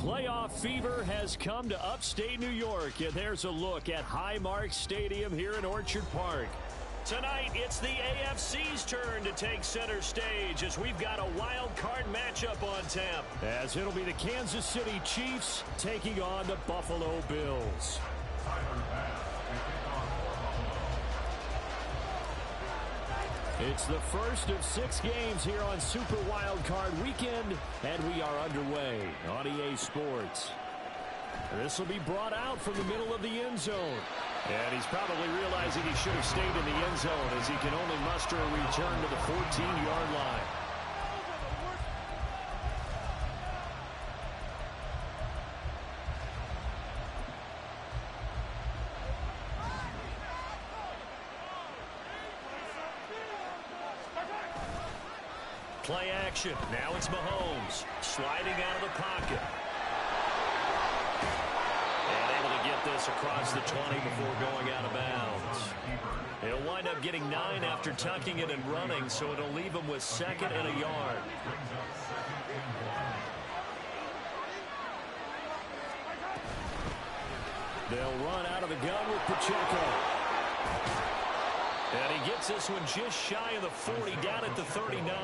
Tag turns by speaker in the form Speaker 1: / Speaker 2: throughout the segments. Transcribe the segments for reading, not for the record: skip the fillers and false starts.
Speaker 1: Playoff fever has come to upstate New York, and there's a look at Highmark Stadium here in Orchard Park. Tonight, it's the AFC's turn to take center stage as we've got a wild card matchup on tap. As it'll be the Kansas City Chiefs taking on the Buffalo Bills. It's the first of 6 games here on Super Wildcard Weekend, and we are underway on EA Sports. This will be brought out from the middle of the end zone. And he's probably realizing he should have stayed in the end zone as he can only muster a return to the 14-yard line. Play action. Now it's Mahomes sliding out of the pocket. And able to get this across the 20 before going out of bounds. He'll wind up getting 9 after tucking it and running, so it'll leave him with 2nd and a yard. They'll run out of the gun with Pacheco. And he gets this one just shy of the 40, down at the 39.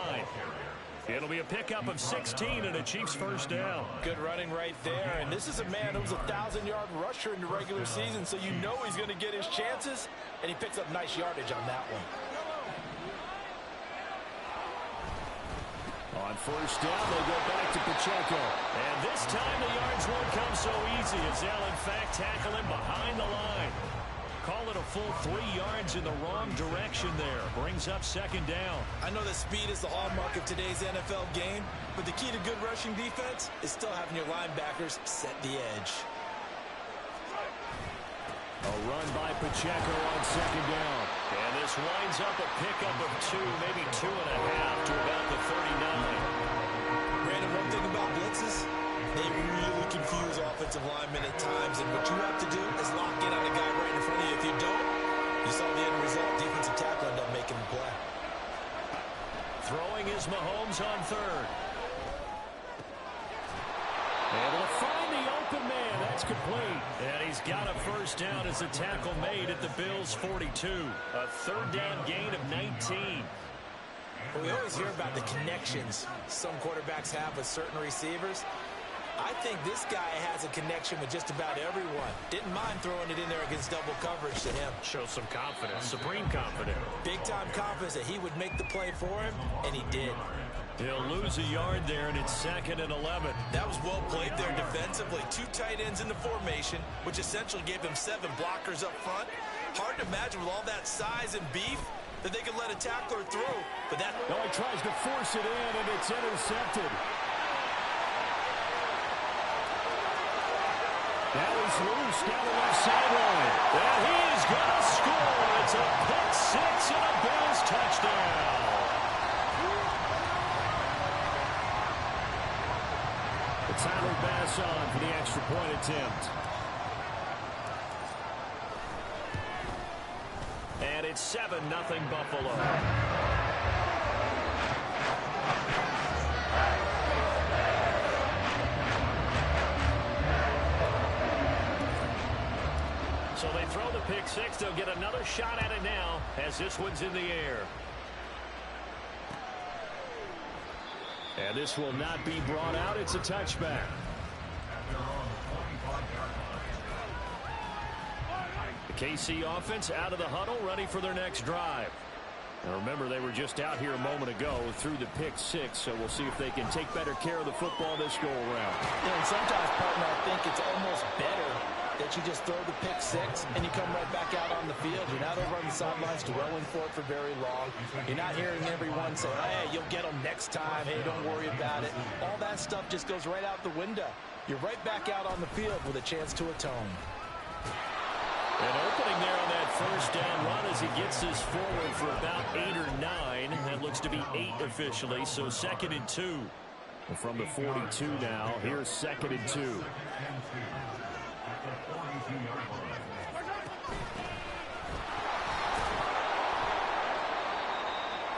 Speaker 1: It'll be a pickup of 16 and a Chiefs first down.
Speaker 2: Good running right there. And this is a man who was a 1,000-yard rusher in the regular season, so you know he's going to get his chances. And he picks up nice yardage on that one.
Speaker 1: On first down, they go back to Pacheco. And this time the yards won't come so easy as they'll, in fact, tackle him behind the line. Call it a full 3 yards in the wrong direction there. Brings up 2nd down.
Speaker 2: I know that speed is the hallmark of today's NFL game, but the key to good rushing defense is still having your linebackers set the edge.
Speaker 1: A run by Pacheco on 2nd down. And this winds up a pickup of 2, maybe 2.5 to about the 39.
Speaker 2: Brandon, one thing about blitzes, they really confuse offensive linemen at times, and what you have to do is lock in on a guy right in front of you. If you don't, you saw the end result. Defensive tackle ended up making the play.
Speaker 1: Throwing is Mahomes on 3rd. Able to find the open man. That's complete. And he's got a first down as the tackle made at the Bills' 42. A 3rd down gain of 19.
Speaker 2: Well, we always hear about the connections some quarterbacks have with certain receivers. I think this guy has a connection with just about everyone. Didn't mind throwing it in there against double coverage to him.
Speaker 1: Shows some confidence, supreme confidence.
Speaker 2: Big-time confidence that he would make the play for him, and he did.
Speaker 1: He'll lose a yard there, and it's 2nd and 11.
Speaker 2: That was well played there defensively. 2 tight ends in the formation, which essentially gave him 7 blockers up front. Hard to imagine with all that size and beef that they could let a tackler through. But that...
Speaker 1: No, he tries to force it in, and it's intercepted. That is loose down the left sideline. And he is going to score. It's a pick 6 and a Bills touchdown. It's Tyler Bass on for the extra point attempt. And it's 7-0 Buffalo. So they throw the pick 6. They'll get another shot at it now as this one's in the air. And this will not be brought out. It's a touchback. The KC offense out of the huddle, ready for their next drive. Now remember, they were just out here a moment ago through the pick 6, so we'll see if they can take better care of the football this go-around.
Speaker 2: Yeah, and sometimes, partner, I think it's almost better that you just throw the pick 6 and you come right back out on the field. You're not over on the sidelines dwelling for it for very long. You're not hearing everyone say, hey, you'll get them next time. Hey, don't worry about it. All that stuff just goes right out the window. You're right back out on the field with a chance to atone.
Speaker 1: An opening there on that first down run as he gets this forward for about 8 or 9. That looks to be 8 officially, so 2nd and 2. From the 42 now, here's 2nd and 2.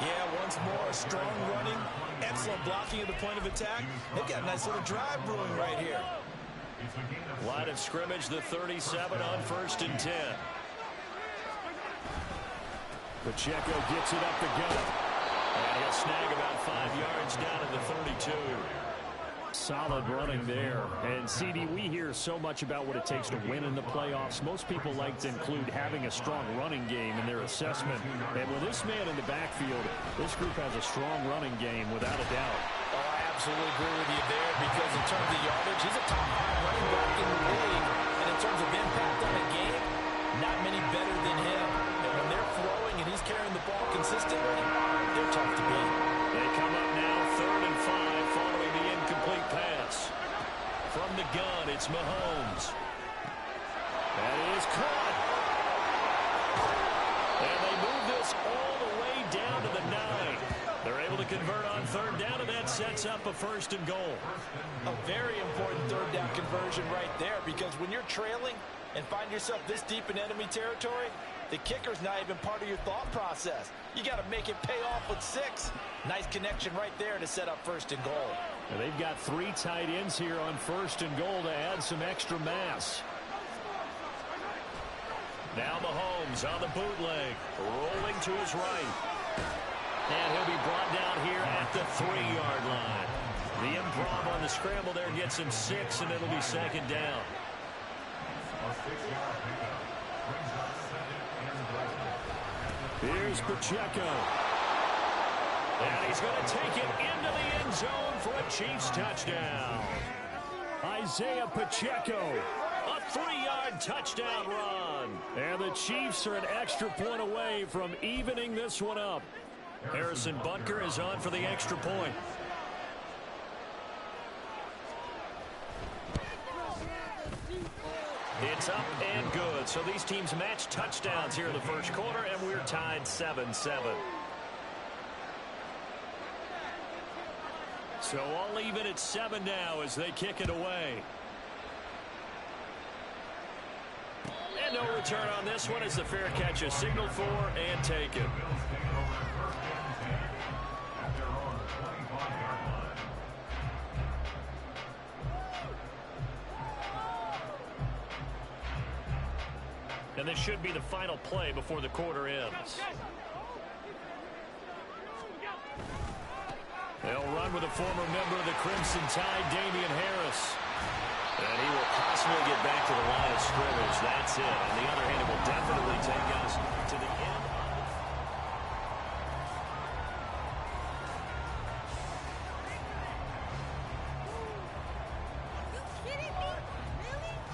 Speaker 2: Yeah, once more, strong running, excellent blocking at the point of attack. They've got a nice little drive brewing right here.
Speaker 1: Line of scrimmage, the 37 on 1st and 10. Pacheco gets it up the gut. And he'll snag about 5 yards down to the 32. Solid running there. And CD, we hear so much about what it takes to win in the playoffs. Most people like to include having a strong running game in their assessment. And with this man in the backfield, this group has a strong running game without a doubt.
Speaker 2: Oh, I absolutely agree with you there, because in terms of yardage, he's a top 5 running back in the league. And in terms of impact on a game, not many better than him. And when they're flowing and he's carrying the ball consistently, they're tough to beat.
Speaker 1: They come up now 3rd and 5 following the incomplete pass. From the gun, it's Mahomes. That is caught. And they move this all the way down to the 9. They're able to convert on 3rd down, and that sets up a 1st and goal.
Speaker 2: A very important 3rd down conversion right there, because when you're trailing and find yourself this deep in enemy territory, the kicker's not even part of your thought process. You got to make it pay off with 6. Nice connection right there to set up 1st and goal.
Speaker 1: Now they've got 3 tight ends here on 1st and goal to add some extra mass. Now Mahomes on the bootleg, rolling to his right. And he'll be brought down here at the 3-yard line. The improv on the scramble there gets him 6, and it'll be 2nd down. Here's Pacheco. And he's going to take it into the end zone for a Chiefs touchdown. Isaiah Pacheco, a 3-yard touchdown run. And the Chiefs are an extra point away from evening this one up. Harrison Butker is on for the extra point. It's up and good. So these teams match touchdowns here in the first quarter, and we're tied 7-7. So all even at 7 now as they kick it away. And no return on this one as the fair catch is signaled for and taken. And this should be the final play before the quarter ends. They'll run with a former member of the Crimson Tide, Damian Harris. And he will possibly get back to the line of scrimmage. That's it. On the other hand, it will definitely take us to the end.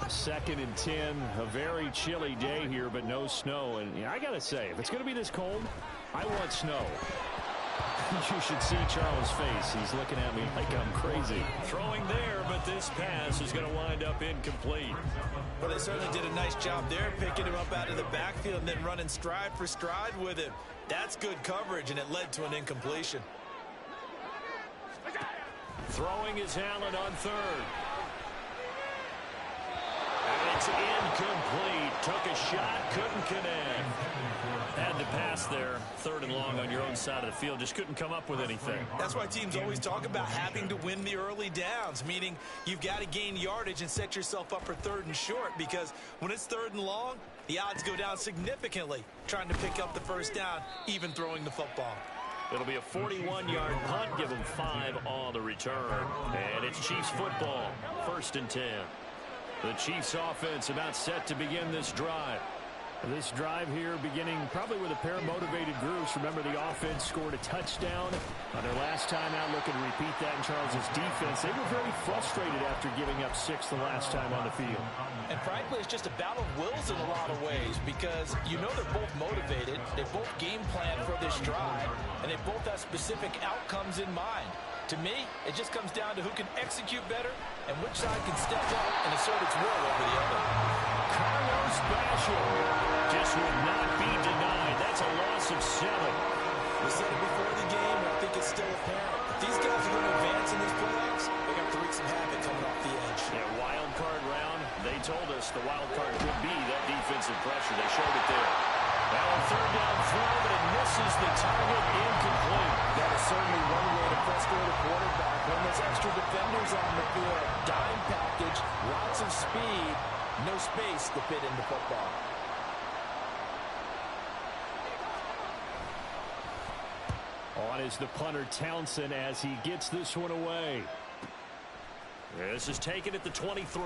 Speaker 1: Second and 10, a very chilly day here, but no snow. And I got to say, if it's going to be this cold, I want snow. You should see Charles' face. He's looking at me like I'm crazy. Throwing there, but this pass is going to wind up incomplete.
Speaker 2: Well, they certainly did a nice job there, picking him up out of the backfield and then running stride for stride with him. That's good coverage, and it led to an incompletion.
Speaker 1: Throwing is Allen on 3rd. And it's incomplete. Took a shot, couldn't connect. Had to pass there, 3rd and long on your own side of the field. Just couldn't come up with anything.
Speaker 2: That's why teams always talk about having to win the early downs, meaning you've got to gain yardage and set yourself up for 3rd and short, because when it's 3rd and long, the odds go down significantly trying to pick up the 1st down, even throwing the football.
Speaker 1: It'll be a 41-yard punt, give them 5 on the return. And it's Chiefs football, 1st and 10. The Chiefs offense about set to begin this drive. This drive here beginning probably with a pair of motivated groups. Remember, the offense scored a touchdown on their last time out, looking to repeat that in Charles' defense. They were very frustrated after giving up 6 the last time on the field.
Speaker 2: And frankly, it's just a battle of wills in a lot of ways, because you know they're both motivated, they both game plan for this drive, and they both have specific outcomes in mind. To me, it just comes down to who can execute better and which side can step up and assert its will over the other.
Speaker 1: Carlos Basham just would not be denied. That's a loss of 7.
Speaker 2: We said it before the game, and I think it's still apparent. If these guys are going to advance in these playoffs, they got to wreak some havoc coming off the edge.
Speaker 1: Yeah, wild card round. They told us the wild card could be that defensive pressure. They showed it there. Now a third down throw, but it misses the target, incomplete.
Speaker 2: That is certainly one way to frustrate a quarterback. When there's extra defenders on the field, dime package, lots of speed, no space to fit into football.
Speaker 1: On is the punter Townsend as he gets this one away. This is taken at the 23.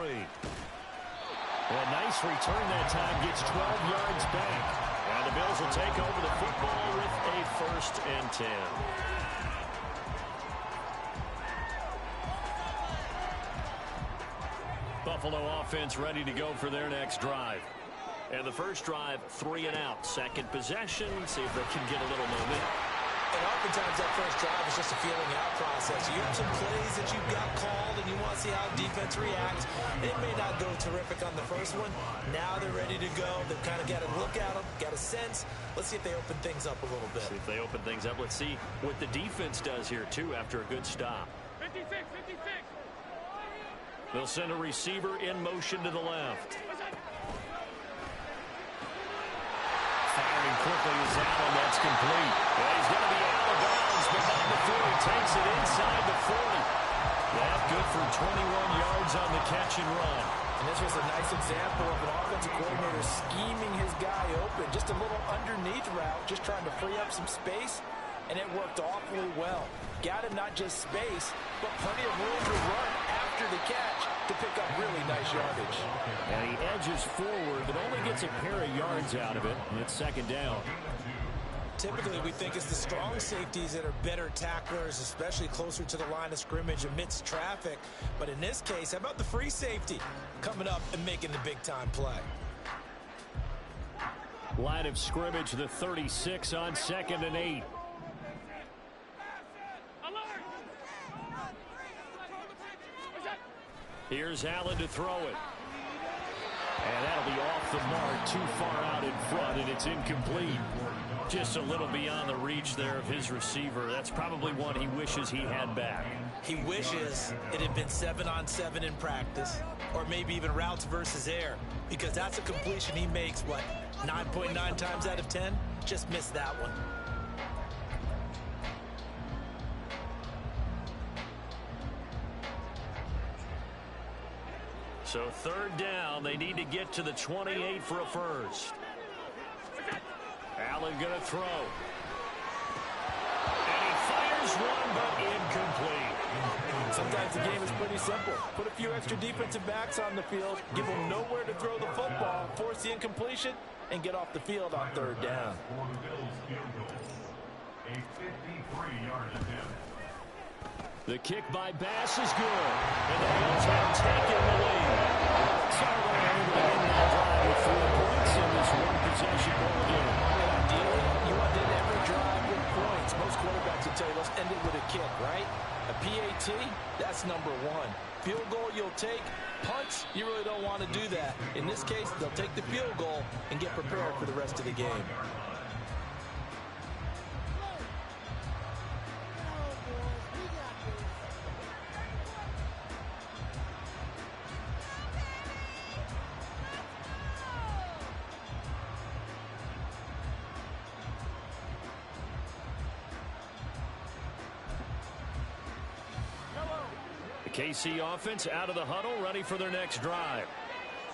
Speaker 1: A nice return that time, gets 12 yards back. And the Bills will take over the football with a 1st and 10. Buffalo offense ready to go for their next drive. And the first drive, 3 and out. Second possession, see if they can get a little movement.
Speaker 2: And oftentimes that first drive is just a feeling out process. You have some plays that you've got called and you want to see how defense reacts. It may not go terrific on the first one. Now they're ready to go. They've kind of got to look at them, got a sense. Let's see if they open things up a little bit.
Speaker 1: See if they open things up. Let's see what the defense does here, too, after a good stop.
Speaker 3: 56.
Speaker 1: They'll send a receiver in motion to the left. Firing quickly is Allen. That's complete. Well, he's going to be out of bounds, but not before he takes it inside the 40. That's good for 21 yards on the catch and run.
Speaker 2: And this was a nice example of an offensive coordinator scheming his guy open. Just a little underneath route, just trying to free up some space, and it worked awfully well. Got him not just space, but plenty of room to run after the catch to pick up really nice yardage.
Speaker 1: And he edges forward, but only gets a pair of yards out of it, and it's 2nd down.
Speaker 2: Typically, we think it's the strong safeties that are better tacklers, especially closer to the line of scrimmage amidst traffic. But in this case, how about the free safety coming up and making the big-time play?
Speaker 1: Line of scrimmage, the 36 on 2nd and 8. Here's Allen to throw it. And that'll be off the mark, too far out in front, and it's incomplete. Just a little beyond the reach there of his receiver. That's probably one he wishes he had back.
Speaker 2: He wishes it had been 7-on-7 in practice, or maybe even routes versus air, because that's a completion he makes, 9.9 times out of 10? Just missed that one.
Speaker 1: So 3rd down, they need to get to the 28 for a first. Allen going to throw. And he fires one, but incomplete.
Speaker 2: Sometimes the game is pretty simple. Put a few extra defensive backs on the field, give them nowhere to throw the football, force the incompletion, and get off the field on 3rd down.
Speaker 3: A 53-yard attempt.
Speaker 1: The kick by Bass is good. And the Bills have taken the lead. So they're able to end that drive with 4 points in this one-possession ball game.
Speaker 2: Ideally, you want to end every drive with points. Most quarterbacks will tell you, let's end it with a kick, right? A PAT, that's number 1. Field goal you'll take. Punts, you really don't want to do that. In this case, they'll take the field goal and get prepared for the rest of the game.
Speaker 1: KC offense out of the huddle, ready for their next drive.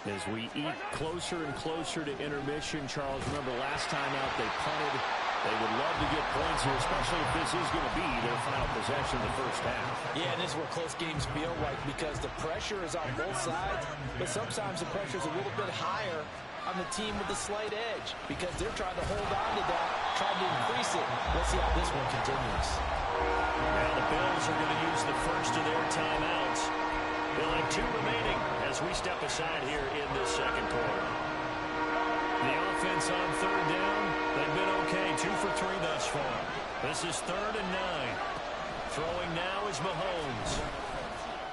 Speaker 1: As we eat closer and closer to intermission, Charles, remember last time out they punted. They would love to get points here, especially if this is going to be their final possession of the first half.
Speaker 2: Yeah, and this is what close games feel like because the pressure is on both sides, but sometimes the pressure is a little bit higher on the team with the slight edge because they're trying to hold on to that, trying to increase it. Let's see how this one continues.
Speaker 1: Now the Bills are going to use the first of their timeouts. They'll have 2 remaining as we step aside here in this 2nd quarter. The offense on 3rd down, they've been okay, 2 for 3 thus far. This is 3rd and 9. Throwing now is Mahomes.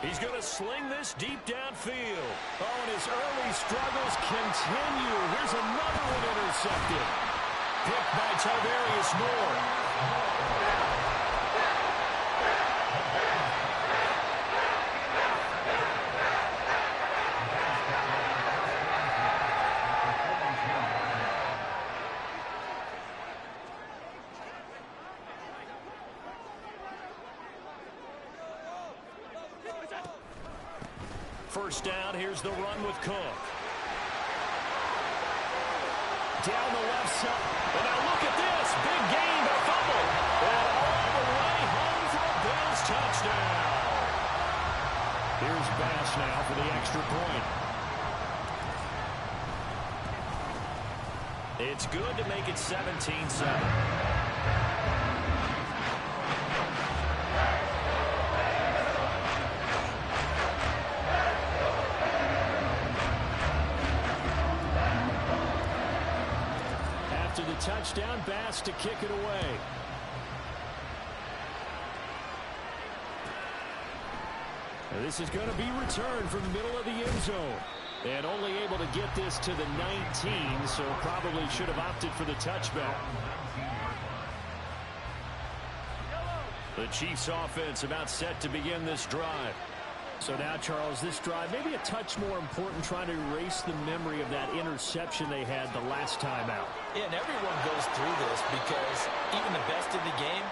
Speaker 1: He's going to sling this deep downfield. Oh, and his early struggles continue. Here's another one intercepted. Picked by Tarvarius Moore. first down. Here's the run with Cook. Down the left side. And now look at this. Big gain, but fumble. And all the way home for a Bills touchdown. Here's Bass now for the extra point. It's good to make it 17-7. Touchdown, Bass to kick it away. This is going to be returned from the middle of the end zone. And only able to get this to the 19, so probably should have opted for the touchback. The Chiefs offense about set to begin this drive. So now, Charles, this drive maybe a touch more important, trying to erase the memory of that interception they had the last time out.
Speaker 2: Yeah, and everyone goes through this because even the best in the game,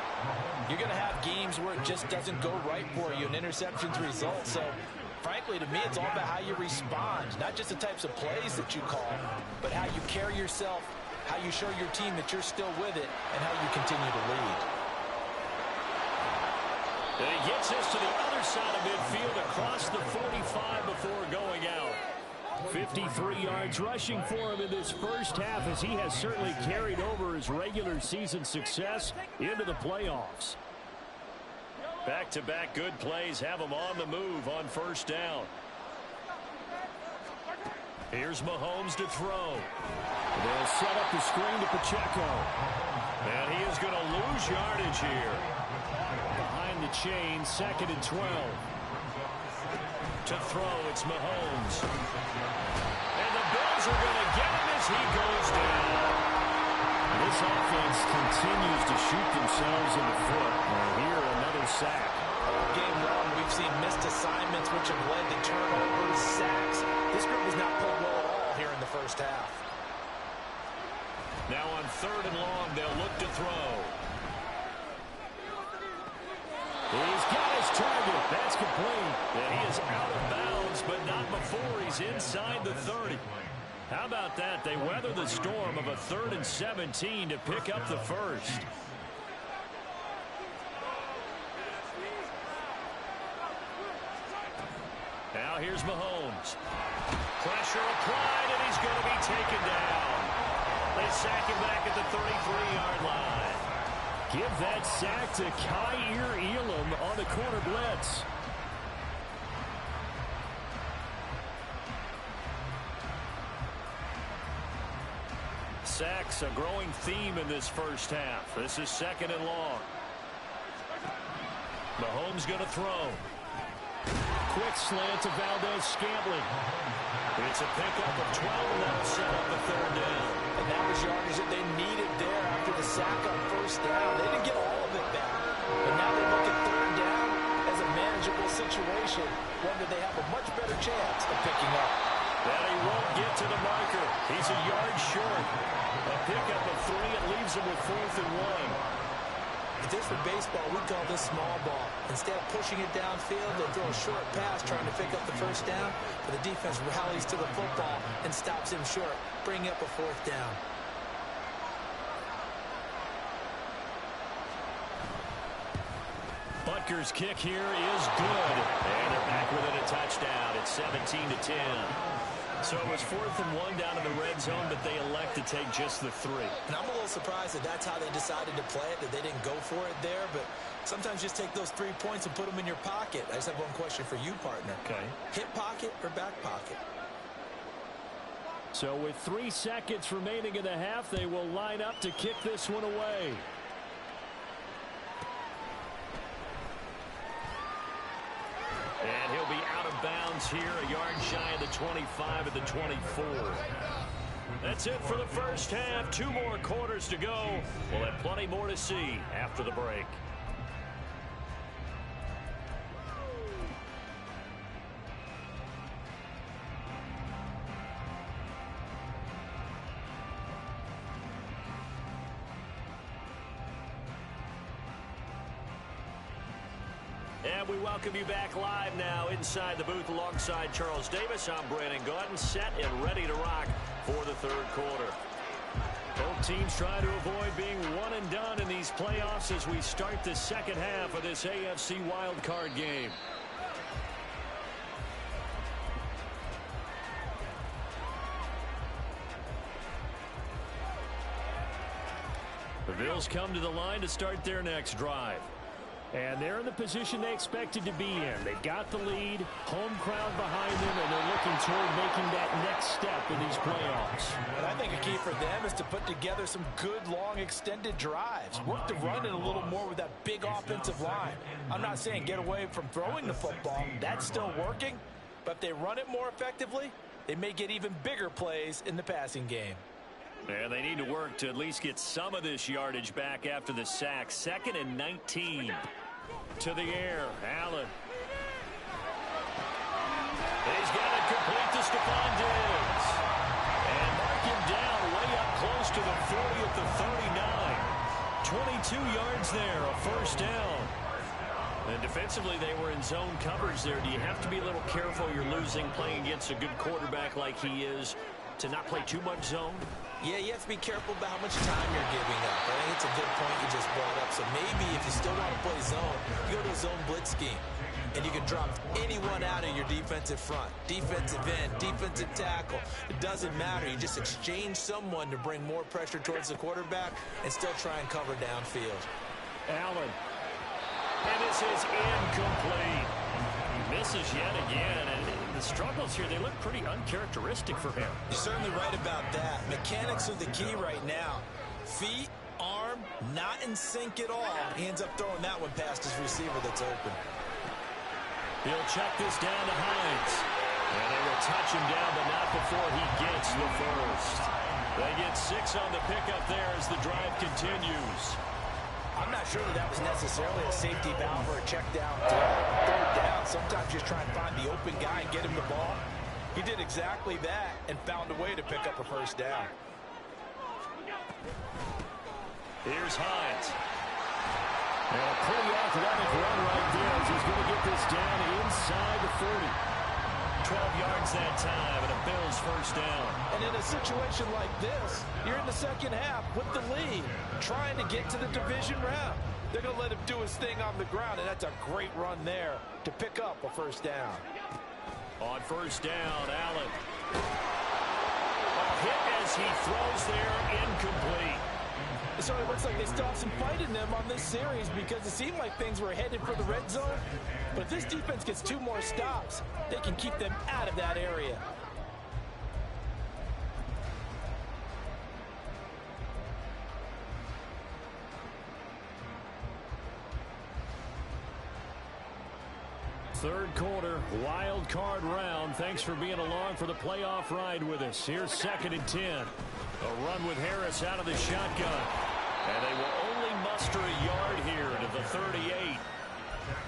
Speaker 2: you're going to have games where it just doesn't go right for you, and interceptions result. So, frankly, to me, it's all about how you respond, not just the types of plays that you call, but how you carry yourself, how you show your team that you're still with it, and how you continue to lead.
Speaker 1: And he gets this to the other side of midfield across the 45 before going out. 53 yards rushing for him in this first half, as he has certainly carried over his regular season success into the playoffs. Back-to-back good plays have him on the move on first down. Here's Mahomes to throw. They'll set up the screen to Pacheco. And he is going to lose yardage here. Behind the chain, 2nd and 12. To throw, it's Mahomes. And the Bills are going to get him as he goes down. This offense continues to shoot themselves in the foot. Here, another sack.
Speaker 2: All game long, we've seen missed assignments, which have led to turnovers, sacks. This group has not played well at all here in the first half.
Speaker 1: Now on 3rd and long, they'll look to throw. He's got his target. That's complete. And he is out of bounds, but not before he's inside the 30. How about that? They weather the storm of a 3rd and 17 to pick up the first. Now here's Mahomes. Pressure applied, and he's going to be taken down. They sack him back at the 33-yard line. Give that sack to Kaiir Elam on the corner blitz. Sacks a growing theme in this first half. This is 2nd and long. Mahomes going to throw. Quick slant to Valdez-Scantling. It's a pickup of 12, and that'll set up the 3rd down.
Speaker 2: And that was yardage that they needed there after the sack on first down. They didn't get all of it back. But now they look at 3rd down as a manageable situation, one that they have a much better chance of picking up.
Speaker 1: And he won't get to the marker. He's a yard short. A pickup of 3. It leaves him with 4th and 1.
Speaker 2: If this were baseball, we'd call this small ball. Instead of pushing it downfield, they throw a short pass trying to pick up the first down, but the defense rallies to the football and stops him short, bringing up a 4th down.
Speaker 1: Butker's kick here is good. And they're back within a touchdown. It's 17-10. So it was 4th and 1 down in the red zone, but they elect to take just the 3.
Speaker 2: And I'm a little surprised that that's how they decided to play it, that they didn't go for it there. But sometimes just take those 3 points and put them in your pocket. I just have one question for you, partner.
Speaker 1: Okay.
Speaker 2: Hip pocket or back pocket?
Speaker 1: So with 3 seconds remaining in the half, they will line up to kick this one away. And he'll be out of bounds here, a yard shy of the 25 at the 24. That's it for the first half. 2 more quarters to go. We'll have plenty more to see after the break. And we welcome you back live now inside the booth alongside Charles Davis. I'm Brandon Gaudin, set and ready to rock for the third quarter. Both teams trying to avoid being one and done in these playoffs as we start the second half of this AFC Wildcard game. The Bills come to the line to start their next drive. And they're in the position they expected to be in. They've got the lead, home crowd behind them, and they're looking toward making that next step in these playoffs.
Speaker 2: And I think a key for them is to put together some good, long, extended drives. Work the run in a little more with that big offensive line. I'm not saying get away from throwing the football. That's still working. But if they run it more effectively, they may get even bigger plays in the passing game.
Speaker 1: And they need to work to at least get some of this yardage back after the sack. 2nd and 19. To the air, Allen. He's got it complete to Stephon Diggs. And mark him down way up close to the 40 at the 39. 22 yards there, a first down. And defensively, they were in zone coverage there. Do you have to be a little careful? You're losing, playing against a good quarterback like he is, to not play too much zone?
Speaker 2: Yeah, you have to be careful about how much time you're giving up. I think it's a good point you just brought up. So maybe if you still want to play zone, you go to a zone blitz scheme. And you can drop anyone out of your defensive front. Defensive end, defensive tackle. It doesn't matter. You just exchange someone to bring more pressure towards the quarterback and still try and cover downfield.
Speaker 1: Allen. And this is incomplete. He misses yet again. And the struggles here, they look pretty uncharacteristic for him.
Speaker 2: You're certainly right about that. Mechanics are the key right now. Feet, arm, not in sync at all. He ends up throwing that one past his receiver that's open.
Speaker 1: He'll check this down to Hines. And they will touch him down, but not before he gets the first. They get 6 on the pickup there as the drive continues.
Speaker 2: I'm not sure that was necessarily a safety valve or a check down third down. Sometimes just try and find the open guy and get him the ball. He did exactly that and found a way to pick up a first down.
Speaker 1: Here's Hines. And a pretty athletic run right there as he's going to get this down inside the 40. 12 yards that time and a Bills first down.
Speaker 2: And in a situation like this, you're in the second half with the lead, trying to get to the division round. They're going to let him do his thing on the ground, and that's a great run there to pick up a first down.
Speaker 1: On first down, Allen. A hit as he throws there, incomplete.
Speaker 2: So it looks like they still have some fight in them on this series because it seemed like things were headed for the red zone. But if this defense gets 2 more stops, they can keep them out of that area.
Speaker 1: Third quarter, wild card round. Thanks for being along for the playoff ride with us. Here's 2nd and 10. A run with Harris out of the shotgun. And they will only muster a yard here to the 38.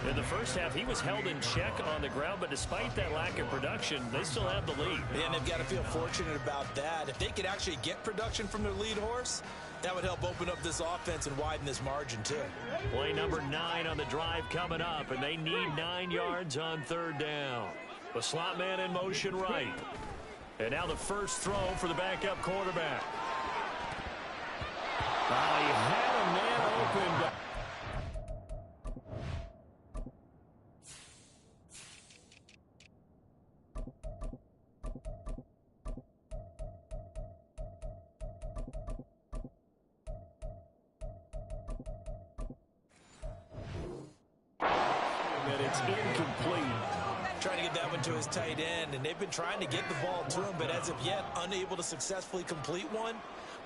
Speaker 1: In the first half, he was held in check on the ground, but despite that lack of production, they still have the lead.
Speaker 2: And they've got to feel fortunate about that. If they could actually get production from their lead horse, that would help open up this offense and widen this margin, too.
Speaker 1: Play number 9 on the drive coming up, and they need 9 yards on third down. The slot man in motion right. And now the first throw for the backup quarterback. He had a man open. And it's incomplete.
Speaker 2: Trying to get that one to his tight end, and they've been trying to get the ball to him, but as of yet, unable to successfully complete one.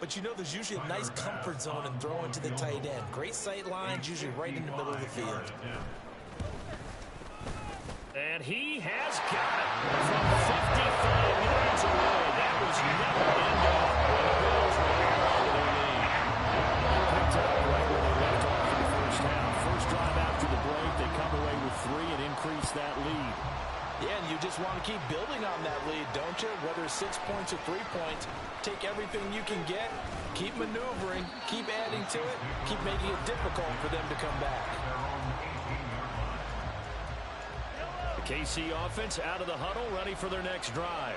Speaker 2: But you know there's usually a nice comfort zone in throwing to the tight end. Great sight lines, usually right in the middle of the field.
Speaker 1: And he has got it from 55 yards away. That was never end off. The Bills were out of their lead. Picked up right where they left off in the first half. First drive after the break, they come away with 3 and increase that lead.
Speaker 2: Yeah, and you just want to keep building on that lead, don't you? Whether it's 6 points or 3 points, take everything you can get, keep maneuvering, keep adding to it, keep making it difficult for them to come back.
Speaker 1: KC offense out of the huddle, ready for their next drive.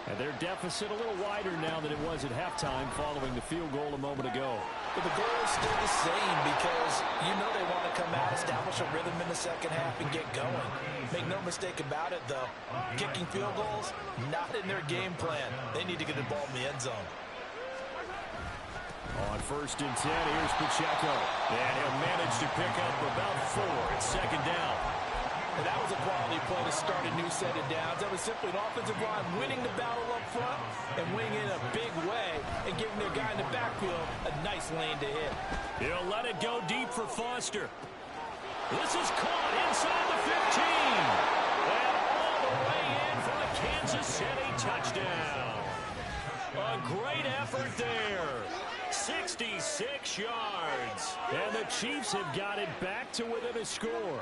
Speaker 1: And their deficit a little wider now than it was at halftime following the field goal a moment ago.
Speaker 2: But the goal is still the same because you know they want to come out, establish a rhythm in the second half, and get going. Make no mistake about it, though. Kicking field goals, not in their game plan. They need to get the ball in the end zone.
Speaker 1: On 1st and 10, here's Pacheco. And he'll manage to pick up about 4. It's 2nd down.
Speaker 2: And that was a quality play to start a new set of downs. That was simply an offensive line winning the battle up front and winning in a big way and giving their guy in the backfield a nice lane to hit.
Speaker 1: He'll let it go deep for Foster. This is caught inside the 15. And all the way in for a Kansas City touchdown. A great effort there. 66 yards. And the Chiefs have got it back to within a score.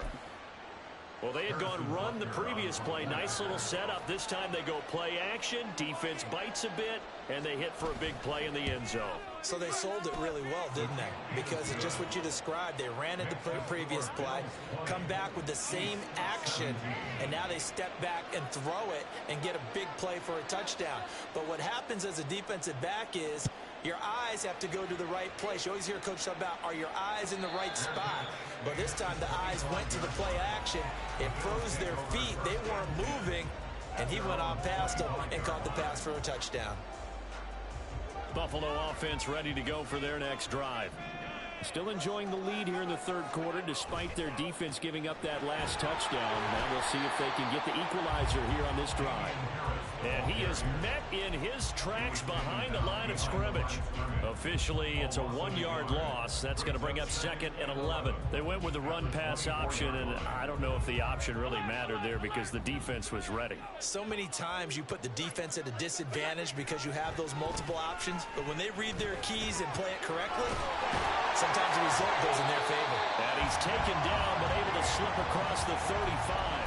Speaker 1: Well, they had gone run the previous play. Nice little setup. This time they go play action. Defense bites a bit, and they hit for a big play in the end zone.
Speaker 2: So they sold it really well, didn't they? Because it's just what you described. They ran at the previous play, come back with the same action, and now they step back and throw it and get a big play for a touchdown. But what happens as a defensive back is your eyes have to go to the right place. You always hear Coach talk about, are your eyes in the right spot? But this time the eyes went to the play action. It froze their feet. They weren't moving, and he went on past them and caught the pass for a touchdown.
Speaker 1: Buffalo offense ready to go for their next drive. Still enjoying the lead here in the 3rd quarter despite their defense giving up that last touchdown. Now we'll see if they can get the equalizer here on this drive. And he is met in his tracks behind the line of scrimmage. Officially, it's a 1-yard loss. That's going to bring up 2nd and 11. They went with the run-pass option, and I don't know if the option really mattered there because the defense was ready.
Speaker 2: So many times you put the defense at a disadvantage because you have those multiple options, but when they read their keys and play it correctly, sometimes the result goes in their favor.
Speaker 1: And he's taken down but able to slip across the 35.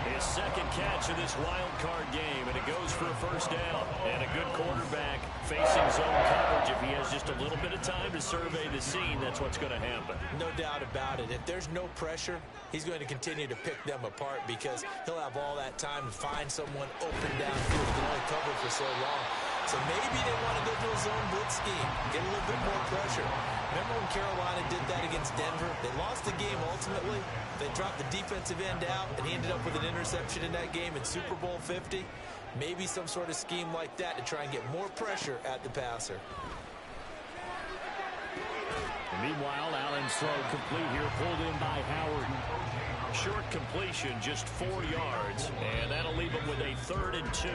Speaker 1: His 2nd catch of this wild card game, and it goes for a 1st down. And a good quarterback facing zone coverage. If he has just a little bit of time to survey the scene, that's what's going to happen.
Speaker 2: No doubt about it. If there's no pressure, he's going to continue to pick them apart because he'll have all that time to find someone open downfield. He can only cover for so long. So maybe they want to go to a zone blitz scheme, get a little bit more pressure. Remember when Carolina did that against Denver? They lost the game ultimately. They dropped the defensive end out, and he ended up with an interception in that game in Super Bowl 50. Maybe some sort of scheme like that to try and get more pressure at the passer.
Speaker 1: And meanwhile, Allen's throw complete here, pulled in by Howard. Short completion, just 4 yards, and that'll leave him with a 3rd and 2.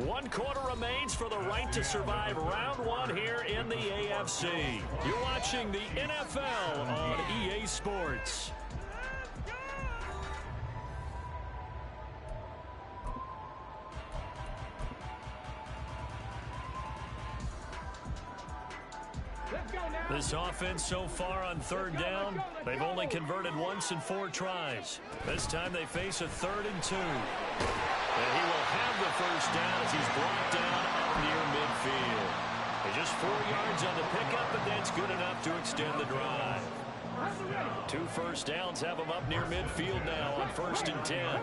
Speaker 1: 1 quarter remains for the right to survive round 1 here in the AFC. You're watching the NFL on EA Sports. This offense so far on 3rd down, they've only converted once in 4 tries. This time they face a 3rd and 2. And he will have the 1st down as he's brought down near midfield. Just 4 yards on the pickup, but that's good enough to extend the drive. 2 1st downs have him up near midfield now on 1st and 10.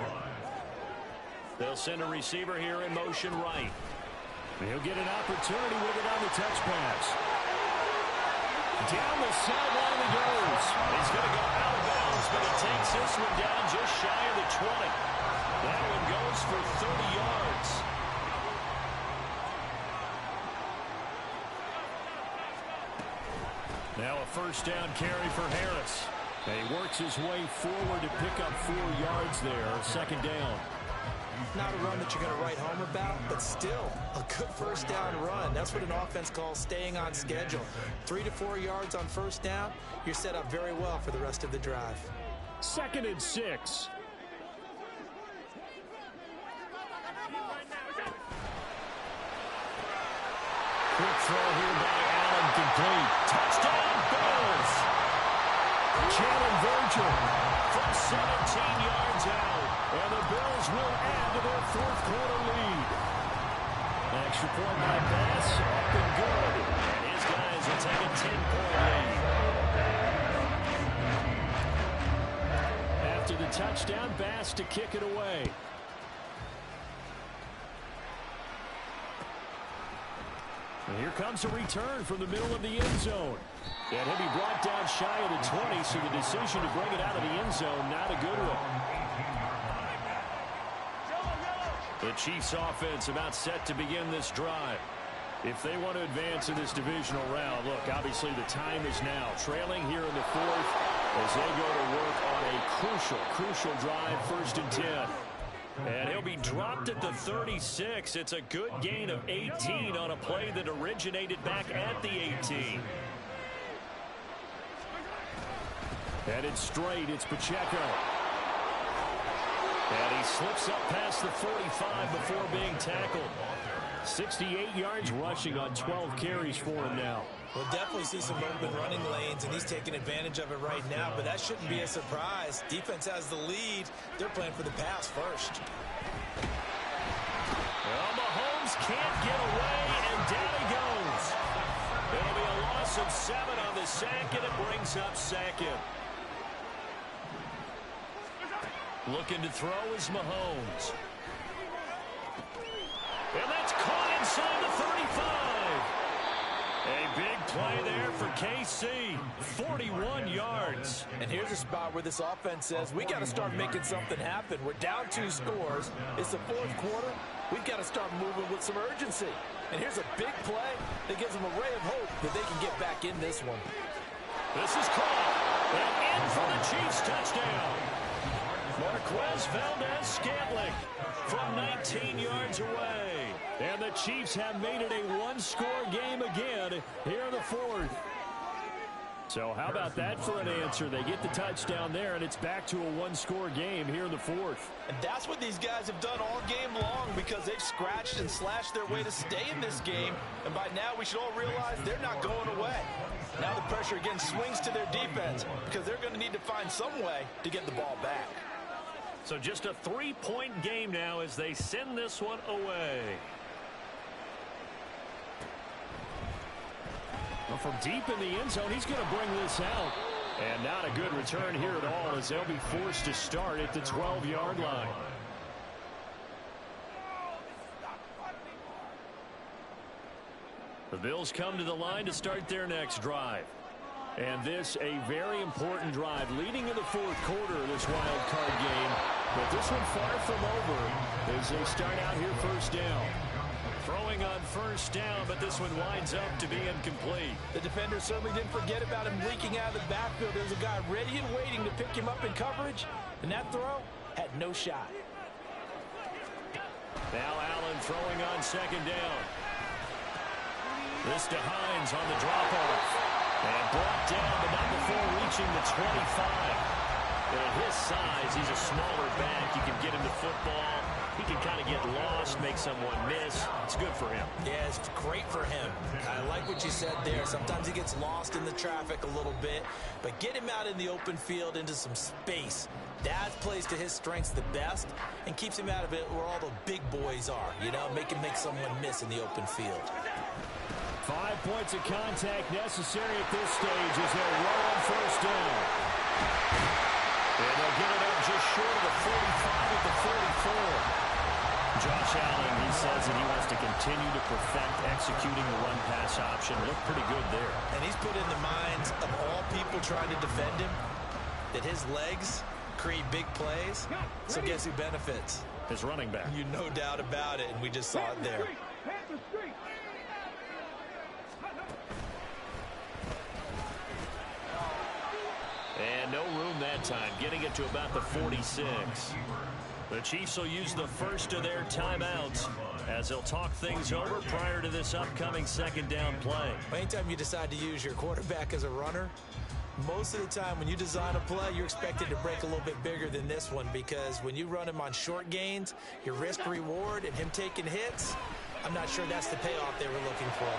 Speaker 1: They'll send a receiver here in motion right. He'll get an opportunity with it on the touch pass. Down the sideline he goes. He's going to go out of bounds, but he takes this one down just shy of the 20. That one goes for 30 yards. Now a 1st down carry for Harris. And he works his way forward to pick up 4 yards there. 2nd down.
Speaker 2: Not a run that you're going to write home about, but still a good 1st down run. That's what an offense calls staying on schedule. 3 to 4 yards on 1st down, you're set up very well for the rest of the drive.
Speaker 1: 2nd and 6. Quick throw here by Allen, complete. Touchdown, Bills! Jalen Virgil from 17 yards out. And the Bills will add to their 4th quarter lead. Extra point by Bass, up and good. And his guys will take a 10-point lead. After the the touchdown pass to kick it away. And here comes a return from the middle of the end zone. And he'll be brought down shy of the 20, so the decision to bring it out of the end zone, not a good one. The Chiefs offense about set to begin this drive. If they want to advance in this divisional round, look, obviously the time is now. Trailing here in the fourth as they go to work on a crucial drive, 1st and 10. And he'll be dropped at the 36. It's a good gain of 18 on a play that originated back at the 18. Headed straight, it's Pacheco. And he slips up past the 45 before being tackled. 68 yards rushing on 12 carries for him now.
Speaker 2: We'll definitely see some open running lanes, and he's taking advantage of it right now, but that shouldn't be a surprise. Defense has the lead. They're playing for the pass first.
Speaker 1: Well, Mahomes can't get away, and down he goes. It'll be a loss of 7 on the sack, and it brings up 2nd. Looking to throw is Mahomes. And that's caught inside the 35. A big play there for KC. 41 yards.
Speaker 2: And here's a spot where this offense says, we got to start making something happen. We're down 2 scores. It's the 4th quarter. We've got to start moving with some urgency. And here's a big play that gives them a ray of hope that they can get back in this one.
Speaker 1: This is caught. And in for the Chiefs touchdown. Marquez Valdez-Scantling from 19 yards away. And the Chiefs have made it a 1-score game again here in the 4th. So how about that for an answer? They get the touchdown there, and it's back to a 1-score game here in the 4th.
Speaker 2: And that's what these guys have done all game long, because they've scratched and slashed their way to stay in this game. And by now, we should all realize they're not going away. Now the pressure again swings to their defense, because they're going to need to find some way to get the ball back.
Speaker 1: So just a 3-point game now as they send this one away. Well, from deep in the end zone, he's going to bring this out. And not a good return here at all as they'll be forced to start at the 12-yard line. The Bills come to the line to start their next drive. And this a very important drive leading in the 4th quarter of this wild card game. But this one far from over as they start out here 1st down. Throwing on 1st down, but this one winds up to be incomplete.
Speaker 2: The defender certainly didn't forget about him leaking out of the backfield. There was a guy ready and waiting to pick him up in coverage, and that throw had no shot.
Speaker 1: Now Allen throwing on 2nd down. This to Hines on the drop-off. And brought down, but not before reaching the 25. At his size, he's a smaller back. You can get him the football. He can kind of get lost, make someone miss. It's good for him.
Speaker 2: Yeah, it's great for him. I like what you said there. Sometimes he gets lost in the traffic a little bit, but get him out in the open field into some space. That plays to his strengths the best and keeps him out of it where all the big boys are. You know, make him make someone miss in the open field.
Speaker 1: 5 points of contact necessary at this stage as they'll run on 1st down. And they'll get it up just short of the 45 at the 44. Josh Allen, he says that he wants to continue to perfect executing the run-pass option. Looked pretty good there.
Speaker 2: And he's put in the minds of all people trying to defend him that his legs create big plays. So guess who benefits?
Speaker 1: His running back.
Speaker 2: You no doubt about it, and we just saw it there.
Speaker 1: And no room that time, getting it to about the 46. The Chiefs will use the first of their timeouts as they'll talk things over prior to this upcoming 2nd down play.
Speaker 2: Anytime you decide to use your quarterback as a runner, most of the time when you design a play, you're expected to break a little bit bigger than this one, because when you run him on short gains, your risk-reward and him taking hits, I'm not sure that's the payoff they were looking for.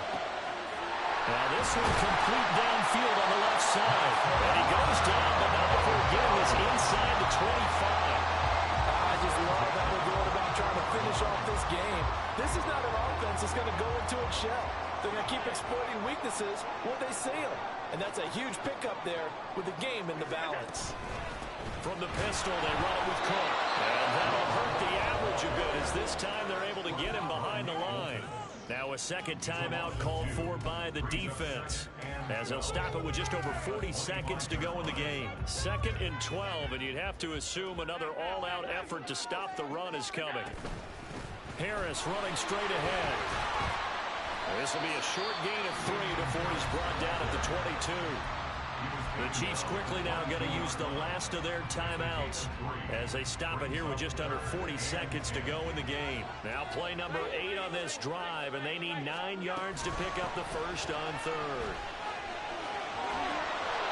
Speaker 1: Now this one complete downfield on the left side. And he goes down, but not before getting this inside the 25.
Speaker 2: I just love how they're going about trying to finish off this game. This is not an offense that's going to go into its shell. They're going to keep exploiting weaknesses where they see them. And that's a huge pickup there with the game in the balance.
Speaker 1: From the pistol, they run it with Cook. And that'll hurt the average a bit as this time they're able to get him behind the line. Now a second timeout called for by the defense, as they'll stop it with just over 40 seconds to go in the game. 2nd and 12, and you'd have to assume another all-out effort to stop the run is coming. Harris running straight ahead. This will be a short gain of 3 before he's brought down at the 22. The Chiefs quickly now going to use the last of their timeouts as they stop it here with just under 40 seconds to go in the game. Now play number 8 on this drive, and they need 9 yards to pick up the first on 3rd.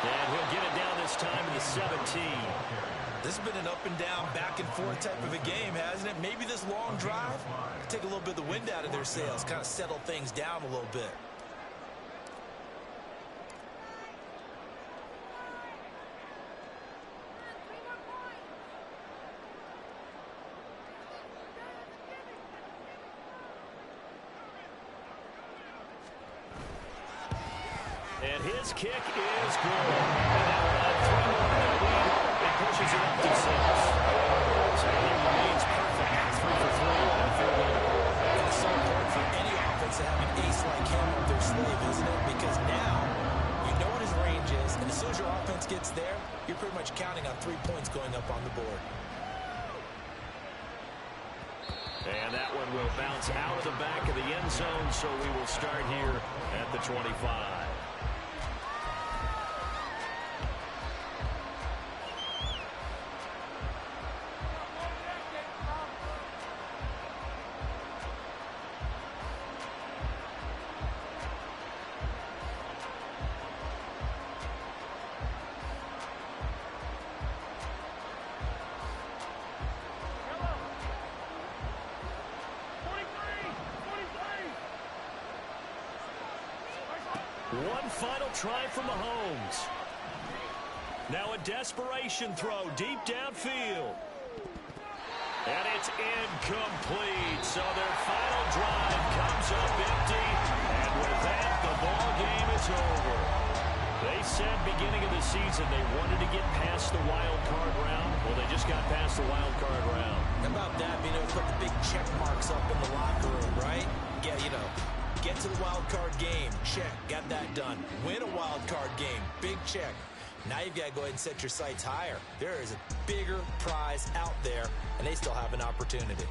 Speaker 1: And he'll get it down this time to the 17.
Speaker 2: This has been an up and down, back and forth type of a game, hasn't it? Maybe this long drive could take a little bit of the wind out of their sails, kind of settle things down a little bit.
Speaker 1: And his kick is good. And that will add 3 more to their lead. It pushes it up to 6. So he remains perfect. 3 for 3 on 4 goal.
Speaker 2: And it's so important for any offense to have an ace like him up their sleeve, isn't it? Because now you know what his range is, and as soon as your offense gets there, you're pretty much counting on 3 points going up on the board.
Speaker 1: And that one will bounce out of the back of the end zone, so we will start here at the 25. One final try from Mahomes. Now a desperation throw deep downfield. And it's incomplete. So their final drive comes up empty. And with that, the ball game is over. They said beginning of the season they wanted to get past the wild card round. Well, they just got past the wild card round.
Speaker 2: How about that, being able to put the big check marks up in the locker room, right? Yeah, you know. Get to the wild card game. Check. Got that done. Win a wild card game. Big check. Now you've got to go ahead and set your sights higher. There is a bigger prize out there, and they still have an opportunity.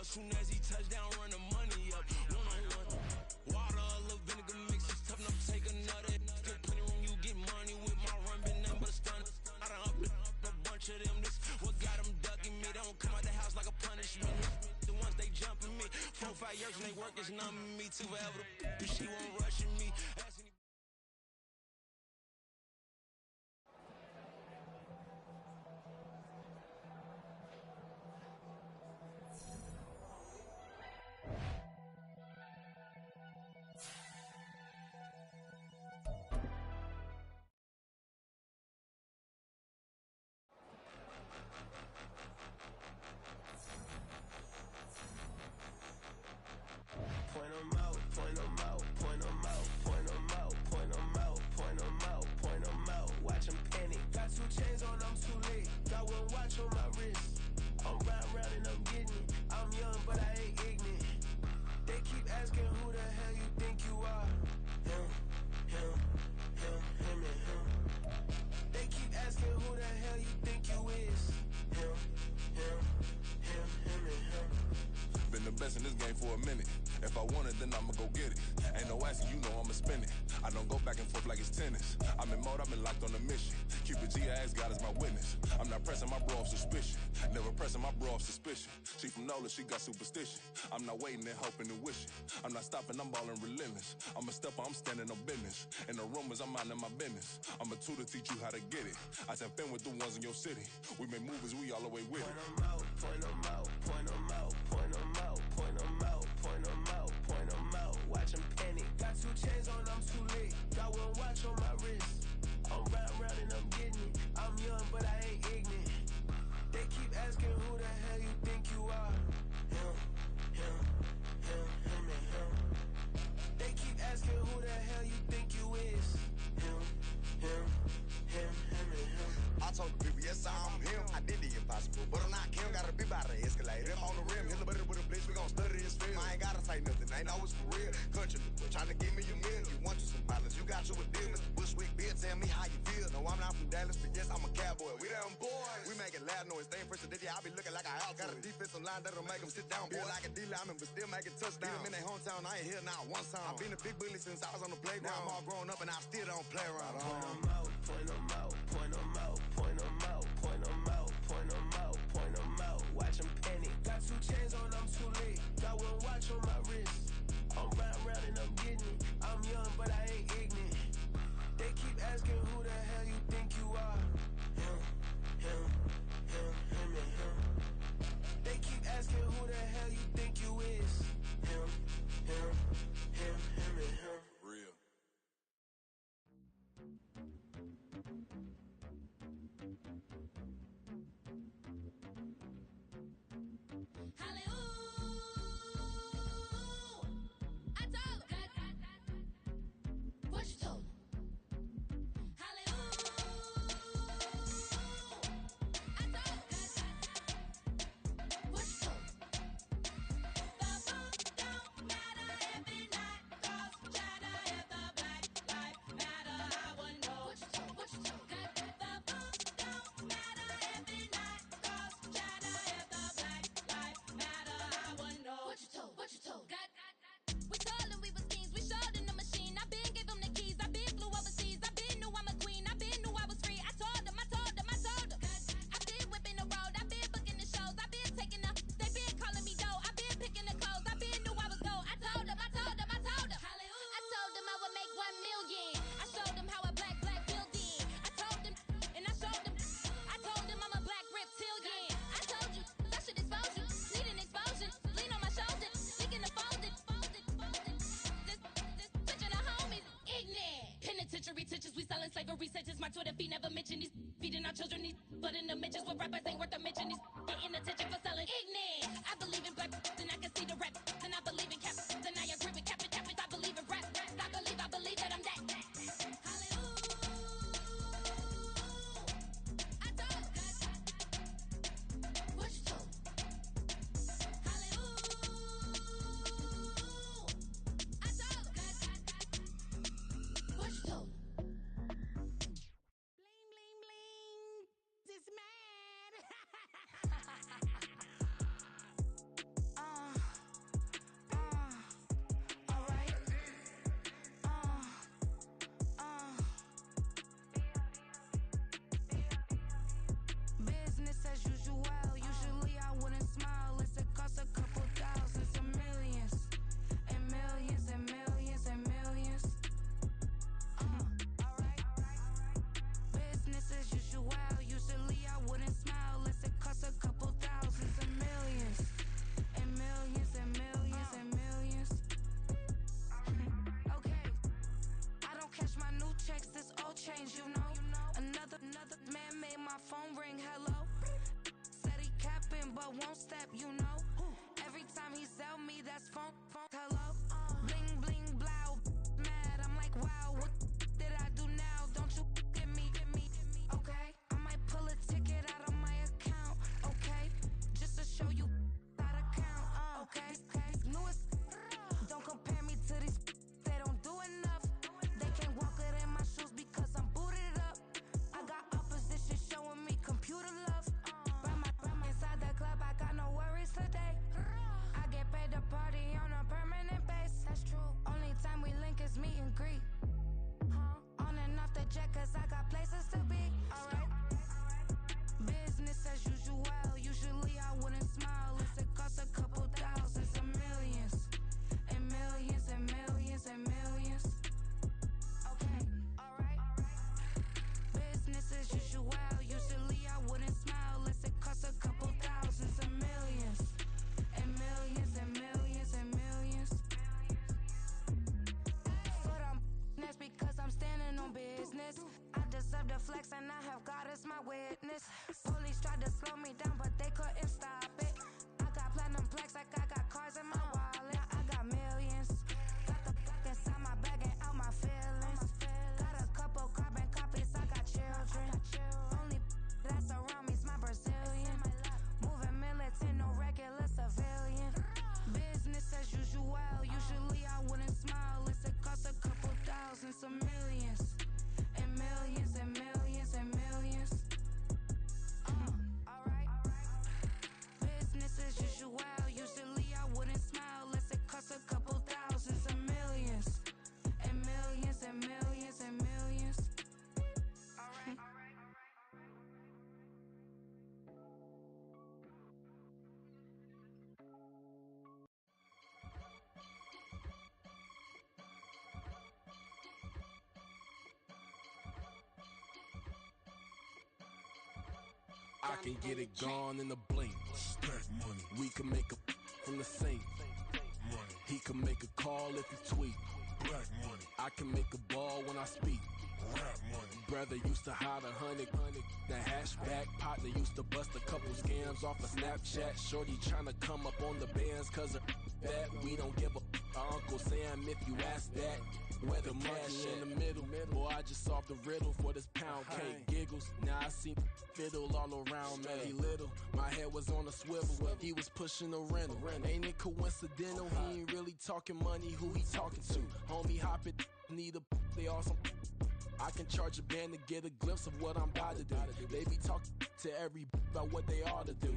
Speaker 4: Soon as he touched down, run the money up. One-on-one. Water, a little vinegar mix is tough enough to take another. Get plenty room, you get money with my run, been nothing but a stun. I done up a bunch of them. This what got them ducking me. They don't come out the house like a punishment. The ones they jumping me. 4 or 5 years and they work is numbing me. Too forever. She won't rushing me.
Speaker 5: In this game for a minute. If I want it, then I'ma go get it. Ain't no asking, you know I'ma spin it. I don't go back and forth like it's tennis. I'm in mode, I've been locked on a mission. Cupid G, I ask God as my witness. I'm not pressing my bro off suspicion. Never pressing my bro off suspicion. She from Nola, she got superstition. I'm not waiting and hoping and wishing. I'm not stopping, I'm balling relentless. I'm a stepper, I'm standing on business. In the rumors, I'm minding my business. I'm a tutor, teach you how to get it. I said, been with the ones in your city. We make movies, we all the way with it.
Speaker 4: Point them out, point them out, point them out, point them out, point them out, point them out, point them out. Watch them panic. Got 2 chains on, I'm too late. Got 1 watch on my wrist. I'm round and I'm getting it. I'm young, but I ain't ignorant. They keep asking who the hell you think you are. Him, him, him, him, and him. They keep asking who the hell you think you is. Him, him, him, him, and him.
Speaker 6: I told the people, yes, I'm him. I did the impossible, but I'm not Kim. Gotta be by the escalator. Him on the rim, hit the butter with a blitz. We gon' study his film. I ain't gotta say nothing, ain't know it's for real. Country, trying to give me a meal. You want you some violence, you got you a deal. Mr. Bushwick, Bill, tell me how you feel. No, I'm not from Dallas, but yes, I'm a cowboy. We them boys. We making loud noise, staying fresh. I be looking like a house. Got a defensive line that'll make them sit down. Feel like a D-lineman, but still making touchdowns. Beat them in their hometown, I ain't here not one time. I've been a big bully since I was on the playground. Now I'm all grown up and I still don't play around.
Speaker 4: Point them out, point them out, point them out, point them out, point them out, point them out, point them out. Watch them panic. Got 2 chains on, I'm too late. Got 1 watch on my wrist. I'm round and I'm getting it. I'm young, but I ain't ignorant. They keep asking who the hell you think you are. Him, him, him, him, and him. They keep asking who the hell you think you is. Him, him, him, him, and him.
Speaker 5: Real.
Speaker 7: Teachers, we selling slavery sentences. My Twitter feed never mention these feeding our children these, but in the mentions with rappers ain't worth a mention these getting attention for selling ignorant. I believe in black and I can see the rap, and I believe in cap, and I agree with cap and I believe in rap. I believe that I'm that.
Speaker 8: Phone ring, hello. Said he capping, but won't step, you know. Every time he sell me, that's phone, hello. Bling, bling, blow, mad. I'm like, wow, what did I do now? Don't you get me, okay? I might pull a ticket out of my account, okay? Just to show you how to count, okay? Newest, don't compare me to these, they don't do enough. They can't walk it in my shoes because I'm booted up. I got opposition showing me computer love. Inside the club, I got no worries today. I get paid to party on
Speaker 9: I can get it gone in a blink. Stack money. We can make a from the sink. Money. He can make a call if he tweet. Black money. I can make a ball when I speak. Rap money. Brother used to hide 100. The hashback partner used to bust a couple scams off of Snapchat. Shorty tryna come up on the bands cause of that. We don't give a Uncle Sam if you ask that. Where the cash in the middle. Boy, I just solved the riddle for this pound cake. Giggles, now I see fiddle all around me. He little, my head was on a swivel. He was pushing a rental. Ain't it coincidental? He ain't really talking money. Who he talking to? Homie, hop it, need a they awesome. I can charge a band to get a glimpse of what I'm about to do. They be talking to every about what they ought to do.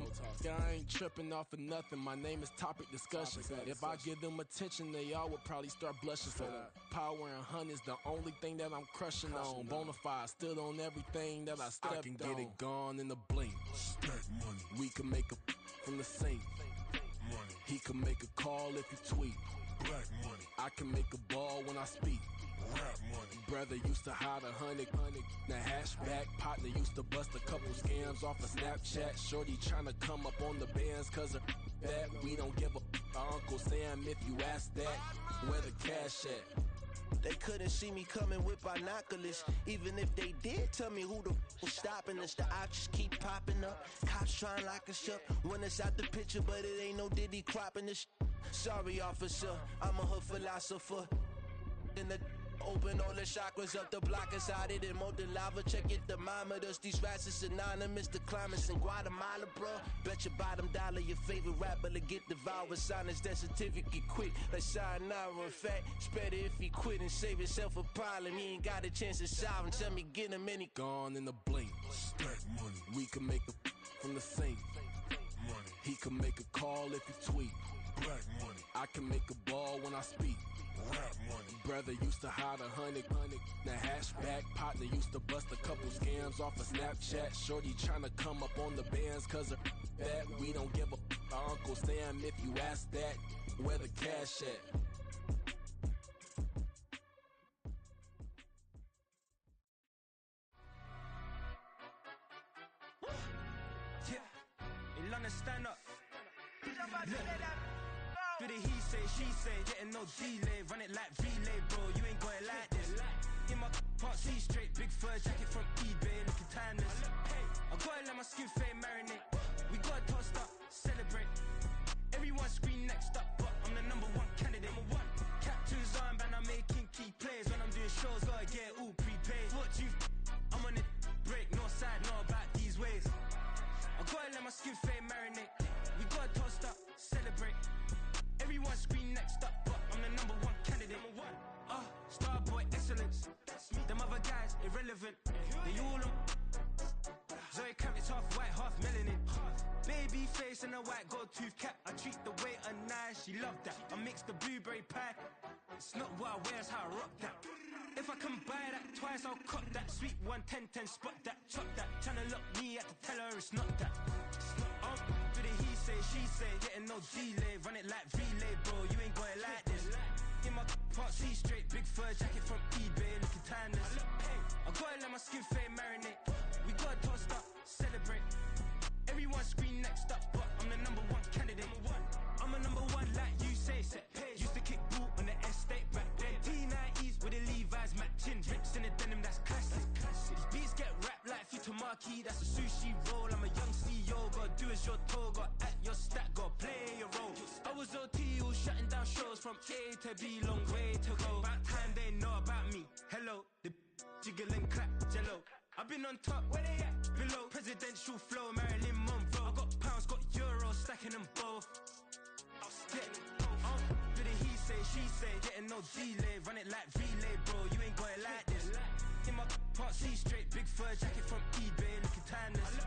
Speaker 9: I ain't tripping off of nothing. My name is Topic Discussion. If I give them attention, they all would probably start blushing. So power and hunt is the only thing that I'm crushing on. Bonafide, stood on everything that I stepped on. I can get it gone in a blink. Stack money. We can make a from the sink. Money. He can make a call if he tweet. Black money. I can make a ball when I speak. Rap money. Brother used to hide 100. The hashback partner used to bust a couple scams off of Snapchat. Shorty tryna come up on the bands cause of that. We don't give a Uncle Sam if you ask that. Where the cash at?
Speaker 10: They couldn't see me coming with binoculars. Even if they did tell me who the was stopping us, the options keep popping up. Cops trying to lock us up when it's out the picture, but it ain't no Diddy cropping this. Sorry, officer, I'm a hood philosopher. In the open all the chakras up the block inside it and molten lava. Check your thermometers. These rats is anonymous. The climates in Guatemala, bro. Bet your bottom dollar your favorite rapper to get devoured. Sign his death certificate quick. Like sayonara. In fact, it's better if he quit and save himself a problem. He ain't got a chance to solve and tell me get him any.
Speaker 9: Gone in a blink. Stack money. We can make a from the sink. Money. He can make a call if he tweet. Black money. I can make a ball when I speak. Rap money. Brother used to hide 100. The hashback partner used to bust a couple scams off of Snapchat. Shorty tryna come up on the bands cause of that. We don't give a Uncle Sam if you ask that. Where the cash at?
Speaker 11: Yeah, in London, stand up. Look. Do the he say, she say, getting no delay. Run it like relay, bro, you ain't got it like this. In my part C straight, big fur jacket from eBay, looking timeless. I gotta let my skin fade marinate. We gotta toast up, celebrate. Everyone scream next up, but I'm the number one candidate. Captain's armband, I'm making key plays. When I'm doing shows, gotta get all prepaid. What you I'm on it, break, no side, no about these ways. I gotta let my skin fade marinate. We gotta toast up, celebrate. Everyone scream next up, but I'm the number one candidate. Starboy excellence. Them other guys irrelevant. They all on. Zoe Kravitz half white, half melanin. Baby face and a white gold tooth cap. I treat the waiter nice, she love that. I mix the blueberry pie. It's not what I wear, it's how I rock that. If I can buy that twice, I'll cut that. Sweet 110, spot that, chop that. Tryna lock me, I have to tell her it's not that. Do the he say, she say, getting no delay. Run it like relay, bro, you ain't got it like this. In my part C straight, big fur jacket from eBay, looking timeless. I gotta let my skin fade marinate. We gotta toast up, celebrate. Everyone scream next up, but I'm the number one candidate. I'm a number one like you say, set page. Used to kick ball on the estate back then. T90s with the Levi's matching. Rips in the denim, that's classic. These beats get wrapped like Futamaki, that's a sushi roll. I'm a young CEO, gotta do as you're told. Gotta act your stat, gotta play your role. I was OT, all shutting down shows from A to B, long way to go. About time they know about me. Hello, the jiggle and clap, jello. I've been on top, where they at? Below, presidential flow, Marilyn Monroe. I got pounds, got euros, stacking them both. Yeah, do the he say, she say, getting no delay. Run it like relay, bro, you ain't got it like this. In my part C straight, big fur jacket from eBay, looking timeless.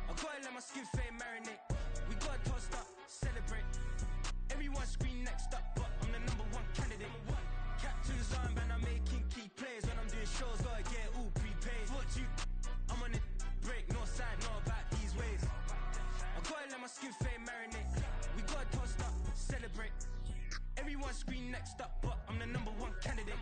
Speaker 11: I gotta let my skin fade marinate. We gotta toast up, celebrate. Everyone scream next up, but I'm the number one candidate. Captain's armband, I'm making key plays. When I'm doing shows, gotta get all prepaid. What you I'm on it, break, no side, no about these ways. I gotta let my skin fade marinate. We gotta toast up, celebrate. Everyone scream next up, but I'm the number one candidate.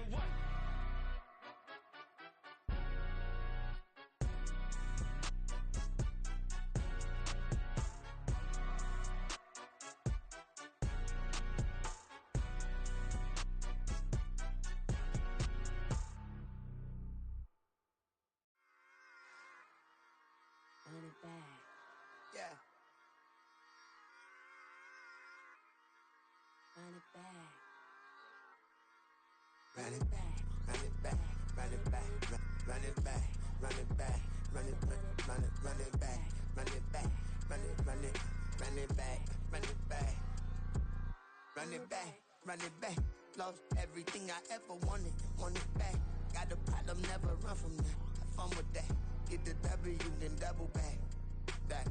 Speaker 10: it back, run it back, run it back, run it back, run it back, run it back, run it back, run it back, run it back, run it back, run it back, run it back. Lost everything I ever wanted it back. Got a problem, never run from that. Have fun with that. Get the W, then double back. That.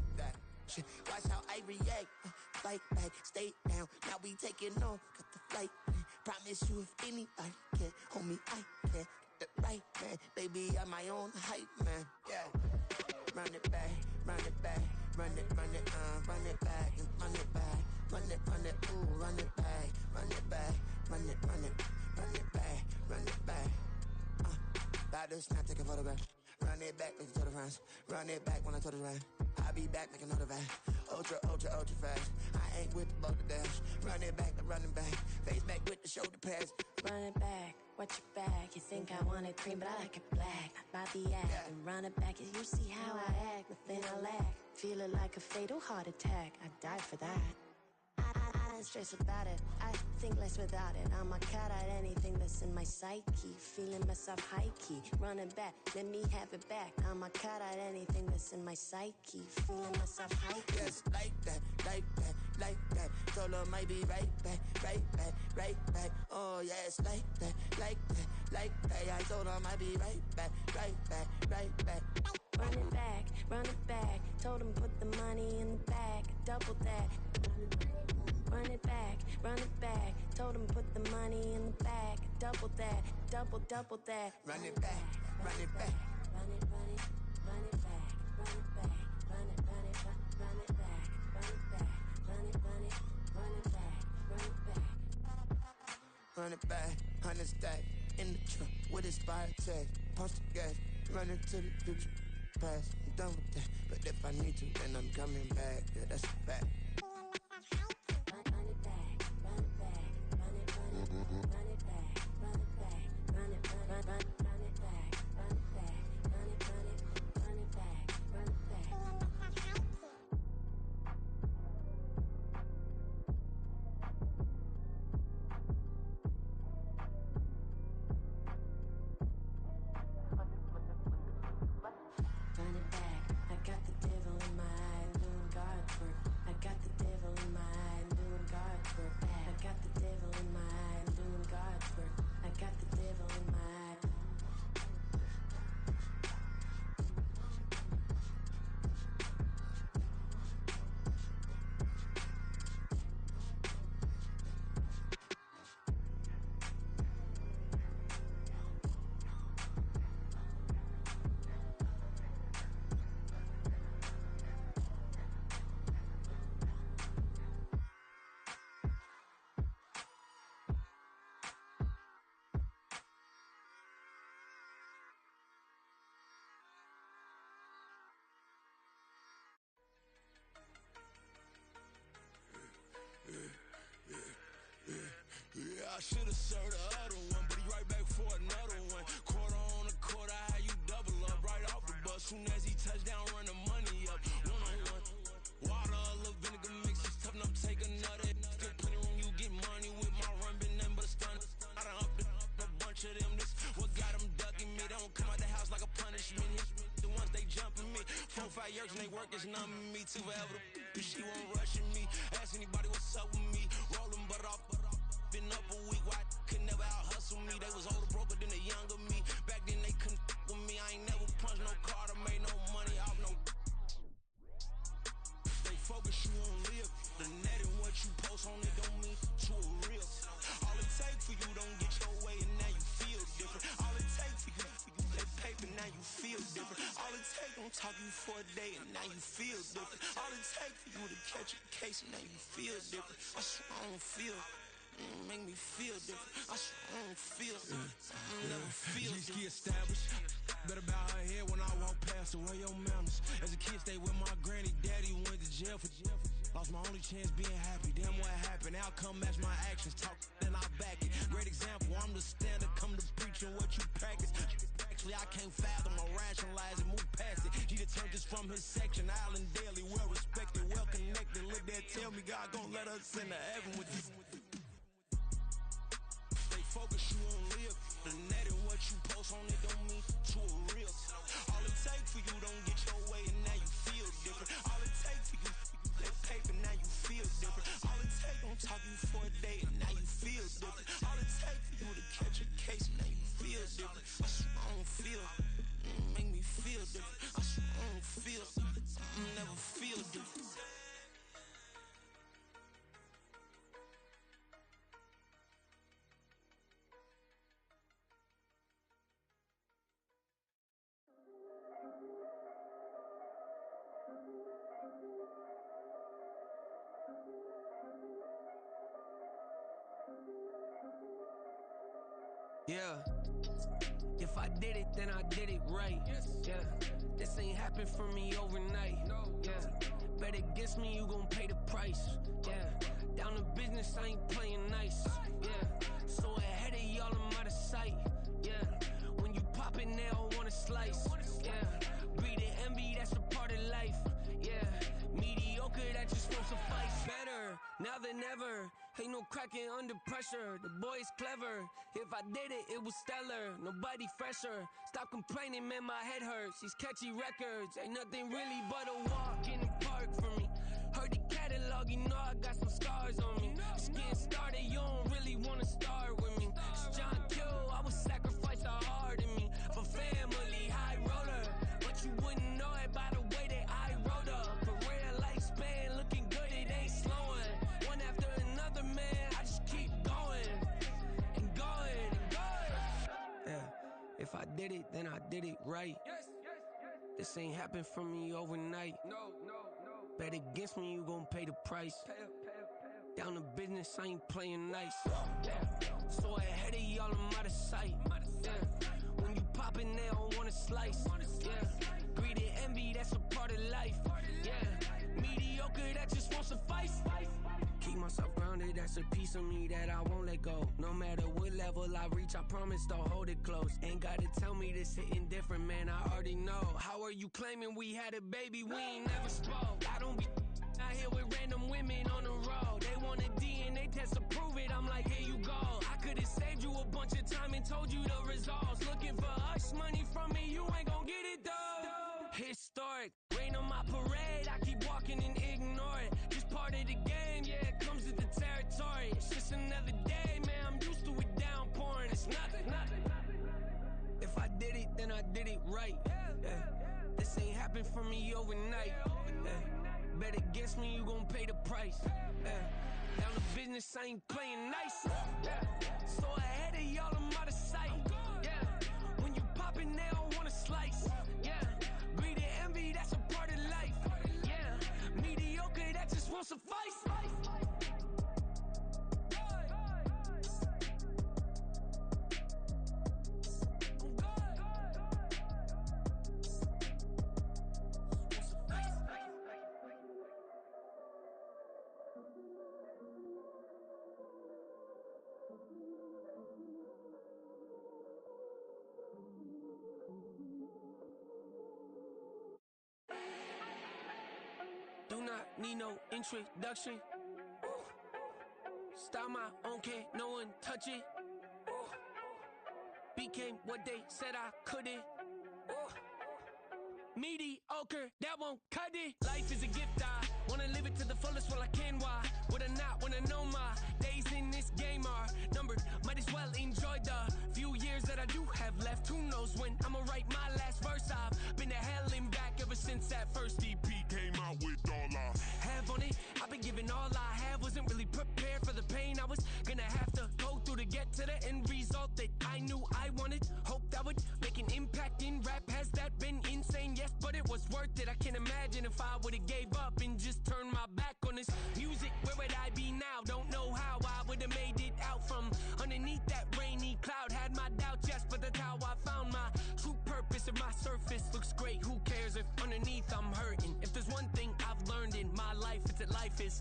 Speaker 10: Shit. Watch how I react. Fight back, stay down. Now we taking off, got the flight. Promise you if anybody can, homie, I can. Get the right man, baby, I'm my own hype man. Yeah. Run it back, run it back, run it back, and run it back, run it, ooh, run it back, run it back, run it back, run it back. Body snap, take a photograph. Run it back, make it to the front. Run it back when I told it right. I'll be back, make another back. Ultra fast. I ain't with the boat to dash. Run it back, I'm running back. Face back with the shoulder pads.
Speaker 12: Run it back, watch your back. You think I want it cream, but I like it black. Buy the act and run it back. You see how I act, nothing I lack. Feeling like a fatal heart attack. I die for that. I don't stress about it. I think less without it. I'ma cut out anything that's in my psyche. Feeling myself high key. Running back, let me have it back. I'ma cut out anything that's in my psyche. Feeling myself high key.
Speaker 10: Yes, like that. Told her might be right back. Oh yes, like that. I told her might be right back.
Speaker 12: Run it back. Told him put the money in the bag. Double that. Run it back. Told him put the money in the bag. Double that. Double that.
Speaker 10: Run it back.
Speaker 12: Run it back. Run it back. Run it back. Run it back. Run it back.
Speaker 10: Run it back, 100 stack in the truck with expired tag. Pump the gas, running to the future. Past, I'm done with that. But if I need to, then I'm coming back. Yeah, that's a fact.
Speaker 12: Run it back. Run it back. Run it back. Run it back. Run it back. Run it back. Run it back. Run it back. Run it back. Run it back. I got the devil in my eye, I'm doing God's work. I got the devil in my eye, I'm doing God's work. I got the devil in my eye, I'm doing God's work. I got the devil in my eye.
Speaker 9: Yeah, I should've served the other one, but he right back for another one. Quarter on a quarter, how you double up right off the bus. Soon as he touch down, run the money up. One-on-one. Water, a little vinegar mix, it's tough enough to take another. Still plenty room, you get money with my run, been nothing but a stun. I done upped a bunch of them. This what got them ducking me. They don't come out the house like a punishment. The ones they jumping me. 4 or 5 years and they work is numbing me. Too forever. She won't rushing me. Ask anybody what's up with me. Rolling butt off. Been up a week, why could never out hustle me? They was older, broker than the younger me. Back then they couldn't with me. I ain't never punched no card or made no money off no. They focus you on live. The net and what you post on it don't mean to a real. All it take for you don't get your way and now you feel different. All it take for you that paper now you feel different. All it take don't talk you for a day and now you feel different. All it take for you to catch a case and now you feel different. I swear I don't feel. Make me feel different. I swear I don't feel. I never feel G-ski established. Better bow her head when I walk past her. Where your manners? As a kid, stayed with my granny. Daddy went to jail for lost my only chance being happy. Damn what happened. Outcome match my actions. Talk then I back it. Great example. I'm the standard. Come to preaching what you practice. Actually, I can't fathom or rationalize and move past it. He determined just from his section. Island daily, well respected, well connected. Look there, tell me God gon' let us into heaven with you. Focus you on live.
Speaker 4: the net and what you post on it don't mean you a real. All it take for you don't get your way and now you feel different. All it take for you that paper, now you feel different. All it take don't talk you for a day and now you feel different. All it take for you to catch a case and now you feel different. I swear I don't feel, make me feel different. I swear I don't feel, never feel different.
Speaker 11: Yeah. If I did it, then I did it right. Yeah. This ain't happened for me overnight. Yeah. Bet against me, you gon' pay the price. Yeah. Down to business, I ain't playing nice. Yeah. So ahead of y'all, I'm out of sight. Yeah. When you pop it, they all wanna slice. Yeah. Greed and envy, that's a part of life. Yeah. Mediocre, that just won't suffice. Better now than ever. Ain't no cracking under pressure. The boy's clever. If I did it, it was stellar. Nobody fresher. Stop complaining, man, my head hurts. These catchy records ain't nothing really but a walk in the park for me. Heard the catalog, you know I got some scars on me. Just getting started, you don't really wanna start with me. It's John Kill, I would sacrifice a heart in me for family, high roller. But you wouldn't know it by the way that I wrote up. Career lifespan looking good, it ain't slowing. One after another, man, I just keep going and going and going. Yeah, if I did it, then I did it right. This ain't happened for me overnight. No. Bet against me, you gon' pay the price. Down to business, I ain't playing nice. Yeah. So ahead of y'all, I'm out of sight. Yeah. When you poppin', they don't wanna slice. Yeah. Greed and envy, that's a part of life. Yeah. Mediocre, that just won't suffice. Keep myself grounded, that's a piece of me that I won't let go. No matter what level I reach, I promise to hold it close. Ain't gotta tell me this hitting different, man, I already know. How are you claiming we had a baby, we ain't never spoke? I don't be out here with random women on the road. They want a DNA test to prove it, I'm like, here you go. I could've saved you a bunch of time and told you the results. Looking for hush money from me, you ain't gon' get it though. Historic, rain on my parade, I keep walking and ignore it. Just part of the game, yeah, it comes with the territory. It's just another day, man, I'm used to it downpouring. It's nothing. If I did it, then I did it right. Yeah. This ain't happened for me overnight. Yeah. Bet against me, you gon' pay the price. Yeah. Down to business, I ain't playing nice. Yeah. So ahead of y'all, I'm out of sight. Yeah. When you poppin', they don't wanna slice. Yeah. Greed and envy, that's a part of life. Yeah. Mediocre, that just won't suffice. Do not need no introduction. Ooh. Style my own, can't no one touch it. Ooh. Became what they said I couldn't. Ooh. Mediocre, that won't cut it. Life is a gift, I wanna live it to the fullest while I can. Why would I not wanna know my days in this game are numbered? Might as well enjoy the few years that I do have left. Who knows when I'ma write my last verse? I've been to hell and back ever since that first EP came out with all I have on it. I've been giving all I have, wasn't really prepared for the pain I was gonna have to go through to get to the end result that I knew I wanted. Hoped I would make an impact in rap. Has that been insane? Yes, but it was worth it. I can't imagine if I would've gave up and just turned my back on this music. Where would I be now? Don't know how I would've made it out from underneath that rainy cloud. Had my doubts, yes, but that's how I found my true purpose. If my surface looks great, who cares if underneath I'm hurting? If there's one thing I've learned in my life, it's that life is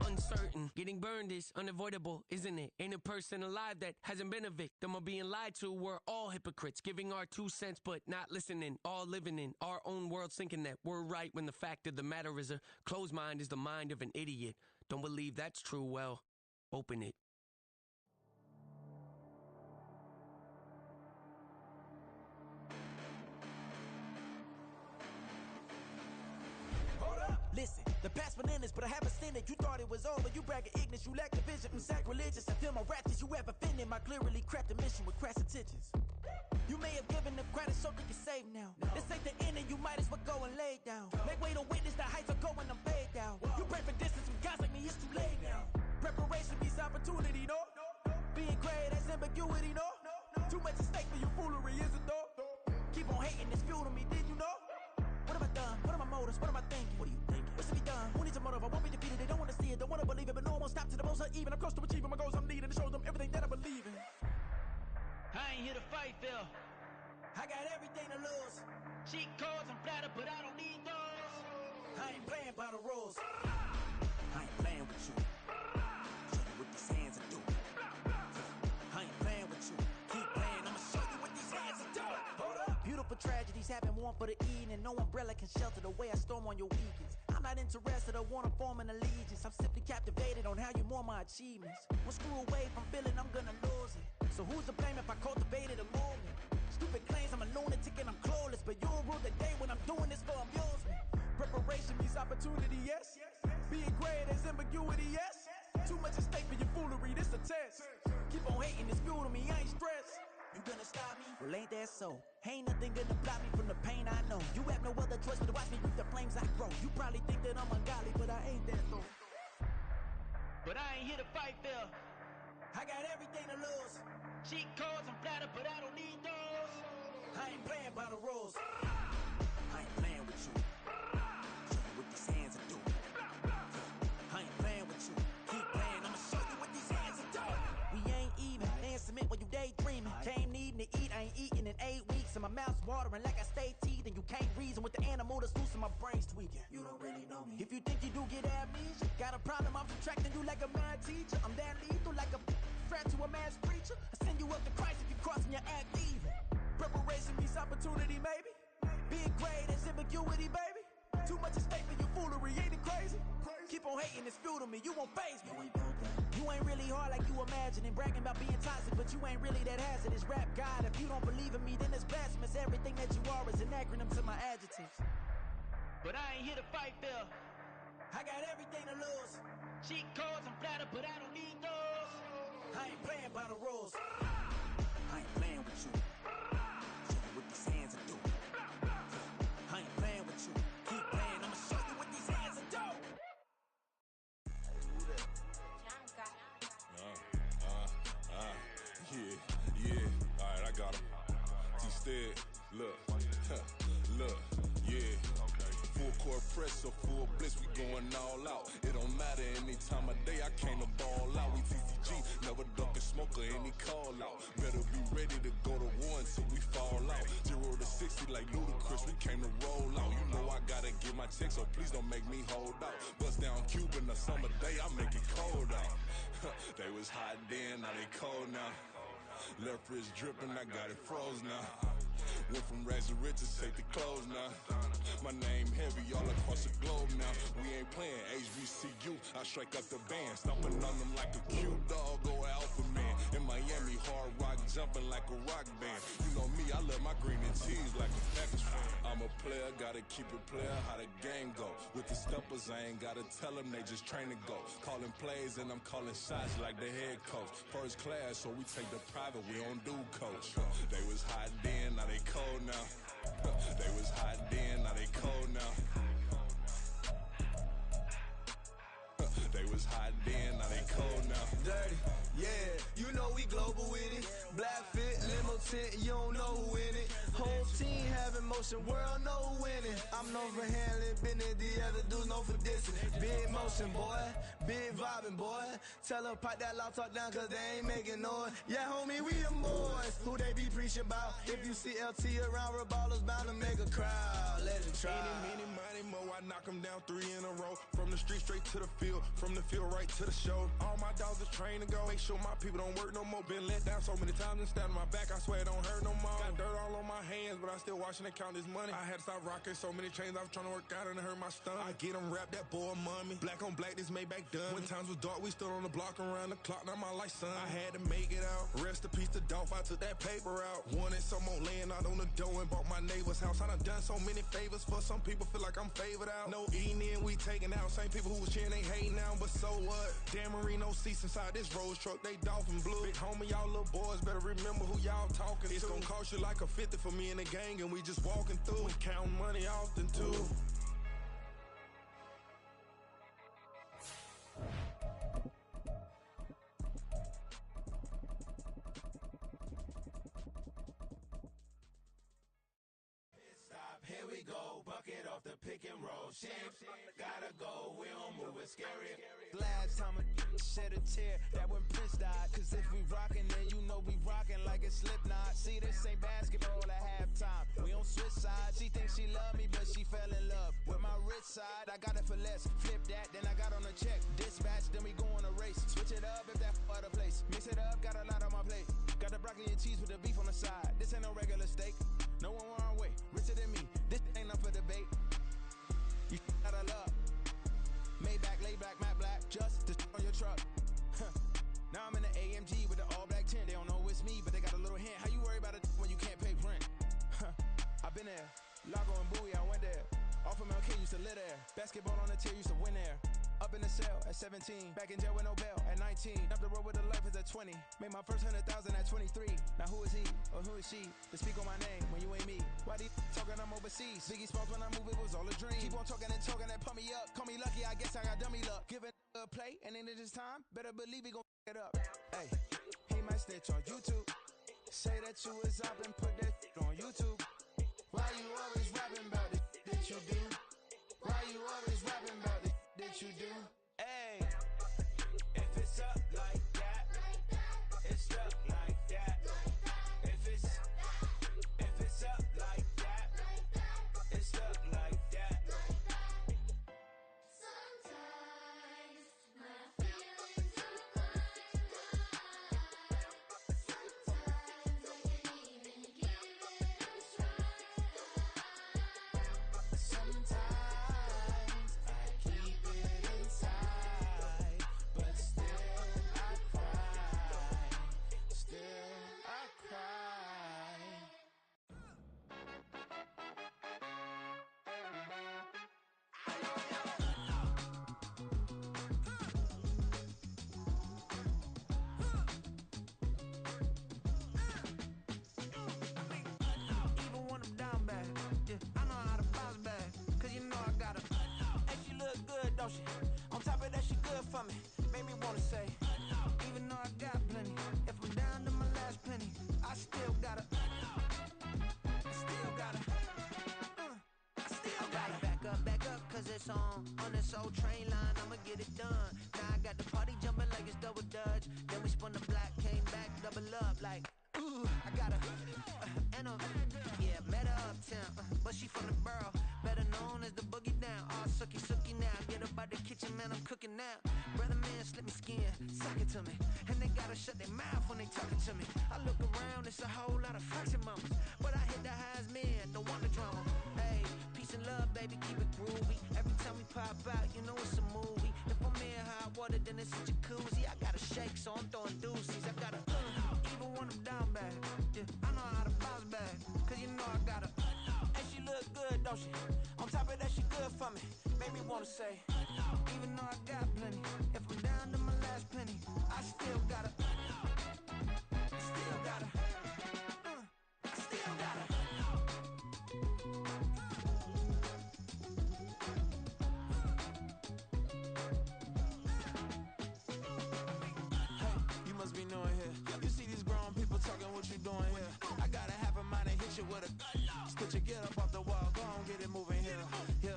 Speaker 11: uncertain. Getting burned is unavoidable, isn't it? Ain't a person alive that hasn't been a victim of being lied to. We're all hypocrites, giving our 2 cents but not listening. All living in our own world, thinking that we're right when the fact of the matter is a closed mind is the mind of an idiot. Don't believe that's true? Well, open it.
Speaker 13: Listen, the past been endless, but I haven't seen it. You thought it was over, you bragging ignorance, you lack the vision. Sacrilegious, I feel my ratchets, you have offended my clearly crafted mission with crass intentions. You may have given them credit so they can save now. This ain't the end and you might as well go and lay down. Make way to witness the heights are going, I'm paid down. You pray for distance with guys like me, it's too late now. Preparation means opportunity, no? Being great, that's ambiguity, no? Too much at stake for your foolery, is it though? Keep on hating, it's fuel to me, did you know? What have I done? What are my motives? What am I thinking? What are you thinking? What's to be done? Who needs a motive? I won't be defeated. They don't want to see it, don't want to believe it, but no one won't stop to the most uneven. I'm close to achieving my goals. I'm needing to show them everything that I believe in.
Speaker 11: I ain't here to fight, Phil.
Speaker 13: I got everything to lose.
Speaker 11: Cheat codes, I'm flattered, but I don't need those.
Speaker 13: I ain't playing by the rules. I ain't playing with you. Show you what these hands are doing. I ain't playing with you. Keep playing, I'ma show you what these hands are doing. Hold up. Beautiful tragedies happen, one for the evening. No umbrella can shelter the way I storm on your weekends. I'm not interested or wanna form an allegiance. I'm simply captivated on how you mourn my achievements. One screw away from feeling I'm gonna lose it. So who's to blame if I cultivated a moment? Stupid claims I'm a lunatic and I'm clueless, but you'll rule the day when I'm doing this for amusement. Preparation means opportunity, yes. Being great is ambiguity, yes. Too much at stake for your foolery, this a test. Keep on hating, it's fuel to me, I ain't stressed. You gonna stop me? Well, ain't that so? Ain't nothing gonna block me from the pain I know. You have no other choice but to watch me reap the flames I grow. You probably think that I'm ungodly, but I ain't that though.
Speaker 11: But I ain't here to fight, Phil.
Speaker 13: I got everything to lose.
Speaker 11: Cheat codes, I'm flattered, but I don't need those.
Speaker 13: I ain't playing by the rules. I ain't playing with you. Show you what these hands are doing. I ain't playing with you. Keep playing, I'ma show you what these hands are doing. We ain't even. Dance cement while you daydreaming. Came needing to eat, I ain't eating in 8 weeks. And my mouth's watering like I stay teething. You can't reason with the animal that's loose and my brain's tweaking. You don't really know me. If you think you do get amnesia, got a problem, I'm subtracting you like a mad teacher. I'm that lethal like a threat to a mass preacher. I send you up to Christ if you crossing your act evil. Preparation means opportunity, maybe. Being great is ambiguity, baby. Too much at stake for your foolery, ain't it crazy? Keep on hating, it's fuel to me, you won't faze me. You ain't really hard like you imagining. Bragging about being toxic, but you ain't really that hazardous. Rap God, if you don't believe in me, then it's blasphemous. Everything that you are is an acronym to my adjectives.
Speaker 11: But I ain't here to fight, Phil.
Speaker 13: I got everything to lose.
Speaker 11: Cheat codes, I'm flattered, but I don't need those.
Speaker 13: I ain't playing by the rules. I ain't playing with you. Show you what these hands are doing. I ain't playing with you. Keep playing, I'ma show you what these hands are doing.
Speaker 5: Yeah. All right, I got him. T-Stead, look, look, yeah. Full court press, so full blitz, we going all out. It don't matter any time of day, I came to ball out. We TCG, never ducking smoker, any call out. Better be ready to go to war until we fall out. 0 to 60 like Ludacris, we came to roll out. You know I gotta get my check, so please don't make me hold out. Bust down Cuban a summer day, I make it cold out. They was hot then, now they cold now. Left wrist dripping, I got it froze now. Went from rags to riches, take the clothes now. My name heavy all across the globe now. We ain't playing HBCU, I strike up the band. Stomping on them like a cute dog, go alpha man. In Miami, hard rock, jumping like a rock band. You know me, I love my green and cheese like a Packers fan. I'm a player, gotta keep it player, how the game go. With the steppers, I ain't gotta tell them, they just train to go. Calling plays and I'm calling shots like the head coach. First class, so we take the private, we don't do coach. They was hot then, now they cold now. They was hot then, now they cold now. They was hot then, now they cold now.
Speaker 10: Dirty, yeah, you know we global with it. Black fit, limo tint, you don't know who in it. Whole team having motion, world know who winning. I'm known for handling business, the other dudes known for dissing. Big motion, boy, big vibing, boy. Tell her pipe that loud talk down, cause they ain't making noise. Yeah, homie, we them boys, who they be preaching about. If you see LT around, Reballo's bound to make a crowd. Let it try.
Speaker 5: Many, money, mo, I knock them down 3 in a row. From the street straight to the field, from the field right to the show. All my dogs are trained to go. Make sure my people don't work no more. Been let down so many times and stabbed in my back, I swear it don't hurt no more. Got dirt all on my hands, but I I still watching and count this money. I had to stop rocking so many chains, I was trying to work out and it hurt my stomach. I get them rap, that boy mommy. Black on black, this Maybach done. When times was dark, we stood on the block around the clock, now my life son. I had to make it out. Rest in peace to Dolph, I took that paper out. Wanted some more laying out on the dough and bought my neighbor's house. I done so many favors for some people, feel like I'm favored out. No eating in, we taking out. Same people who was cheering, they hating now, but so what? Dan Marino seats inside this Rolls truck, they dolphin blue. Big homie, y'all little boys better remember who y'all talking to. It's gonna cost you like a 50 for me and the gang, and we just walking through. We counting money often too.
Speaker 10: Here we go, bucket off the pick and roll. Shit, gotta go, we don't move it scary.
Speaker 11: Last time a shed a tear, that when Prince died. Cause if we rockin', then you know we rockin' like a Slipknot. See, this ain't basketball at halftime. We on switch sides. She thinks she love me, but she fell in love with my rich side. I got it for less, flip that, then I got on a check. Dispatch, then we go on a race. Switch it up if that other place. Mix it up, got a lot on my plate. Got the broccoli and cheese with the beef on the side. This ain't no regular steak. No one wrong way, richer than me. This ain't up for debate. You out of luck. Maybach, lay back, matte black, just the on your truck. Now I'm in the AMG with the all black tint. They don't know it's me, but they got a little hint. How you worry about it when you can't pay rent? I've been there. Lago and Bowie, I went there. Off of MLK, used to live there. Basketball on the tier, used to win there. Up in the cell at 17. Back in jail with no bail at 19. Up the road with the life is at 20. Made my first 100,000 at 23. Now who is he or who is she to speak on my name when you ain't me? Why these talking I'm overseas? Biggie Smalls when I move it was all a dream. Keep on talking and pump me up. Call me lucky, I guess I got dummy luck. Give it a play and then it is time. Better believe he gon' it up. Hey, he might snitch on YouTube. Say that you was up and put that on YouTube. Why you always rapping about it that you do? Why you always rapping about it that you do? Hey, if it's up like that, it's up like that. If it's up like that, it's up like that.
Speaker 7: Sometimes my feelings are flying high. Sometimes I can't even give it a try.
Speaker 11: Sometimes I keep it inside, but still I cry. Still I cry. Even when I'm down bad, yeah, I know how to bounce back. Cause you know I got her. And she look good, don't she? On top of that, she good for me. Made me wanna say, even though I got plenty, if I'm down to my last penny, I still got her. Still got her. Still got her. Back up, cause it's on this old train line, I'ma get it done. Now I got the party jumping like it's double dutch. Then we spun the block, came back, double up like, ooh, I got her. And yeah, met her uptown, but she from the borough, better known as the boogie down. All sucky now, get up out the kitchen, man, I'm cooking now. Brother man, slip me skin, suck it to me. And they gotta shut their mouth when they talking to me. I look around, it's a whole lot of flexing mamas, but I hit the highs, man, don't want the drama. Hey, peace and love, baby, keep it groovy. Every time we pop out, you know it's a movie. If I'm in hot water, then it's a jacuzzi. I gotta shake, so I'm throwing deuces. I gotta, even when I'm down bad, yeah, I know how to bounce back. Cause you know I got her. And she look good, don't she? On top of that, she good for me. Made me wanna say, even though I got plenty, if I'm down to my last penny, I still got her. Still got her. Still got her. Hey, you must be new in here. You see these grown people talking, what you doing here? I got a half a mind to hit you with a stitch you, get up off the wall, go on, get it moving here. Yeah,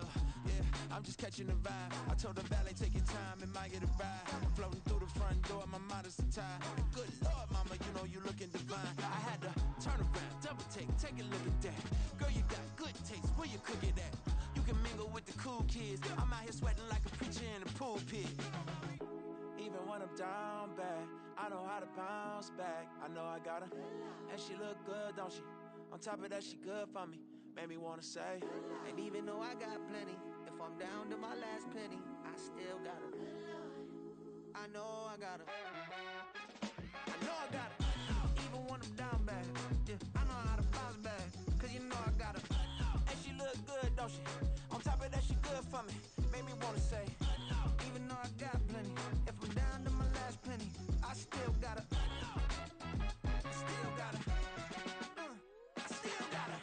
Speaker 11: I'm just catching the vibe. I told the valet, take your time, it might get a ride. Floating through the front door, my mind is tied. Good Lord, mama, you know you looking divine. I had to turn around, double take a look at that. Girl, you got good taste, where you cook it at? You can mingle with the cool kids. I'm out here sweating like a preacher in a pulpit. Even when I'm down bad, I know how to bounce back. I know I got her, and she look good, don't she? On
Speaker 10: On top of that, she good for me. Made me wanna say, and even though I got plenty, if I'm down to my last penny, I still gotta. I know I gotta. I know I gotta. Even when I'm down bad, yeah, I know how to bounce back. Cause you know I gotta. And she look good, don't she? On top of that, she good for me. Made me wanna say, even though I got plenty, if I'm down to my last penny, I still gotta. I still gotta. I still gotta.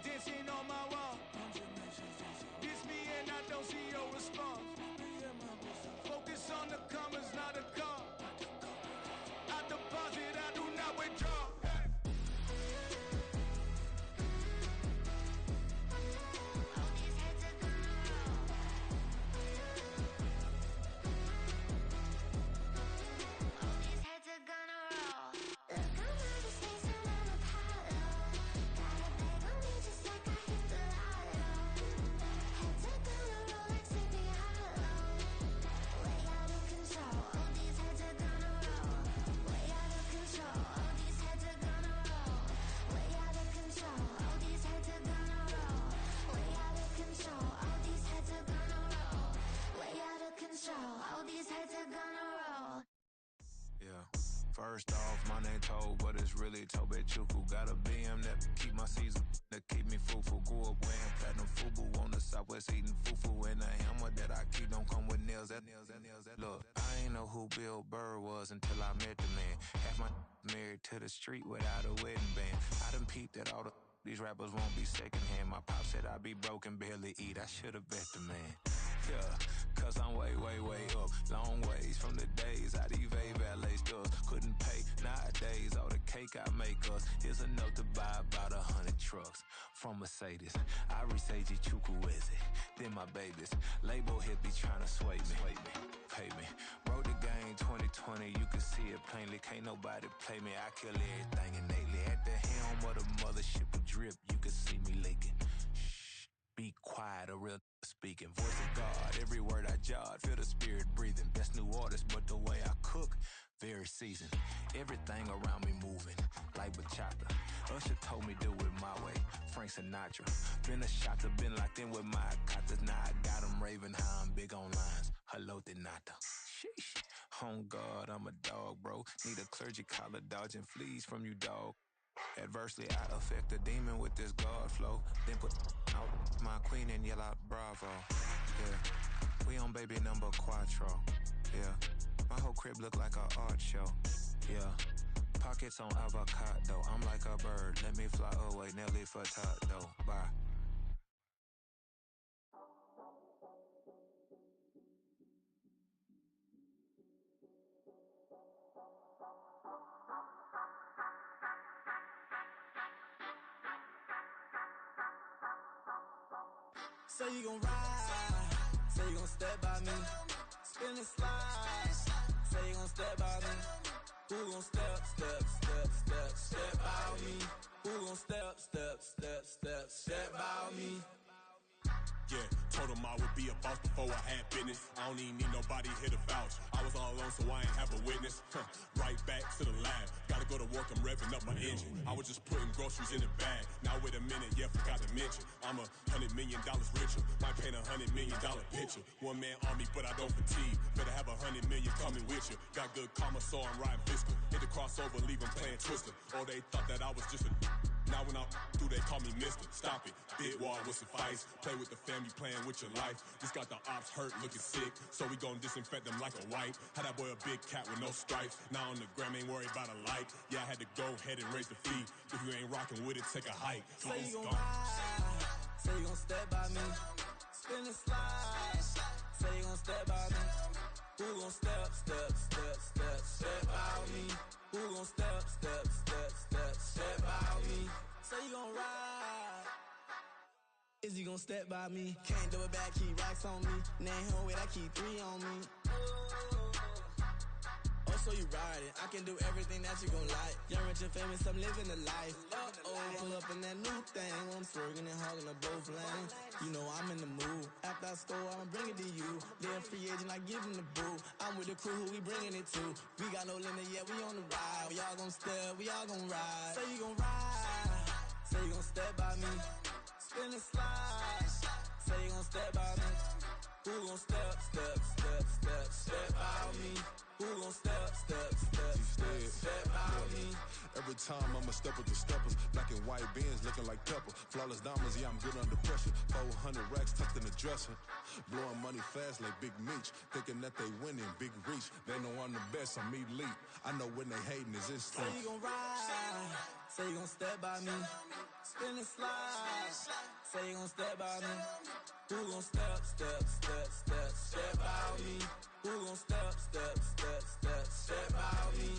Speaker 10: Dancing on my wall. Diss me and I don't see your response. Focus on the commas, not a call. I deposit, I do not withdraw.
Speaker 14: First off, my name Toad, but it's really Tobe Chuku. Got a BM that keep my season, that keep me fruitful. Grew up wearing platinum FUBU on the southwest eating fufu. And the hammer that I keep don't come with nails. Look, I ain't know who Bill Burr was until I met the man. Half my married to the street without a wedding band. I done peeped that all these rappers won't be secondhand. My pop said I'd be broken, barely eat. I should've bet the man. Yeah, cause I'm way, way, way up. Long ways from the days I eBay valet stores. Couldn't pay nowadays, all the cake I make us is enough to buy about 100 trucks. From Mercedes, I resage Chukwueze. Then my babies, label hit be trying to sway me. Pay me, wrote the game 2020, you can see it plainly. Can't nobody play me, I kill everything innately. At the helm of the mothership of drip, you can see me leaking. Shh, be quiet, a real speaking. Voice of God, every word I jot, feel the spirit breathing. Best new artist, but the way I cook, very seasoned. Everything around me moving, like bachata. Usher told me do it my way, Frank Sinatra. Been a shotter, been locked in with my cotters. Now I got them raving how I'm big on lines. Hello, de nata. Sheesh. On God, I'm a dog, bro. Need a clergy collar, dodging fleas from you, dog. Adversely, I affect a demon with this God flow. Then put out my queen and yell out bravo. Yeah, we on baby number quattro. Yeah, my whole crib look like a art show. Yeah, pockets on avocado. I'm like a bird, let me fly away. Nelly Furtado, bye.
Speaker 11: Say you gon' ride, say you gon' step by me. Spin and slide, say you gon' step by me. Who gon' step by me? Who gon' step by me?
Speaker 5: Yeah, told him I would be a boss before I had business. I don't even need nobody here to vouch. I was all alone, so I ain't have a witness. Right back to the lab. Gotta go to work, I'm revving up my engine. I was just putting groceries in the bag. Now wait a minute, yeah, forgot to mention. I'm $100 million richer. Might paint $100 million picture. One man army, but I don't fatigue. Better have 100 million coming with you. Got good karma, so I'm riding fiscal. Hit the crossover, leave them playing Twister. Oh, they thought that I was just a... Now when I'm through, they call me Mister. Stop it, big wall would suffice. Play with the family, playing with your life. This got the ops hurt, looking sick. So we gon' disinfect them like a wipe. Had that boy a big cat with no stripes. Now on the gram, ain't worried about a light. Yeah, I had to go ahead and raise the fee. If you ain't rocking with it, take a hike.
Speaker 11: Say you gon' ride, say you gon' step by me. Spin and slide, say you gon' step by me. Who gon' step by me? Who gon' step by me? Say you gon' ride, is he gon' step by me? Can't do it back, keep racks on me. Name home with I keep 3 on me. Oh, so you riding, I can do everything that you gon' like. Young, rich, and famous, I'm living the life. Pull up in that new thing, I'm swerving and hogging up both lanes. You know I'm in the mood. After I score, I'ma bring it to you. They're a free agent, I give him the boo. I'm with the crew, who we bringing it to. We got no limit yet, we on the ride. We all gon' step, we all gon' ride. Say you gon' ride, say you gon' step by me. Spin and slide, say you gon' step by me. Who gon' step by me? Who gon' step by me?
Speaker 5: Every time I'ma step with the steppers. Black and white beans looking like pepper. Flawless diamonds, yeah, I'm good under pressure. 400 racks tucked in the dresser. Blowing money fast like Big Meech. Thinking that they winning, big reach. They know I'm the best, I'm elite. I know when they hating is instinct.
Speaker 11: Say you gon' ride, say you gon' step by me. Spin and slide, say you gon' step by me. Who gon' step by me? Who gon' step by me?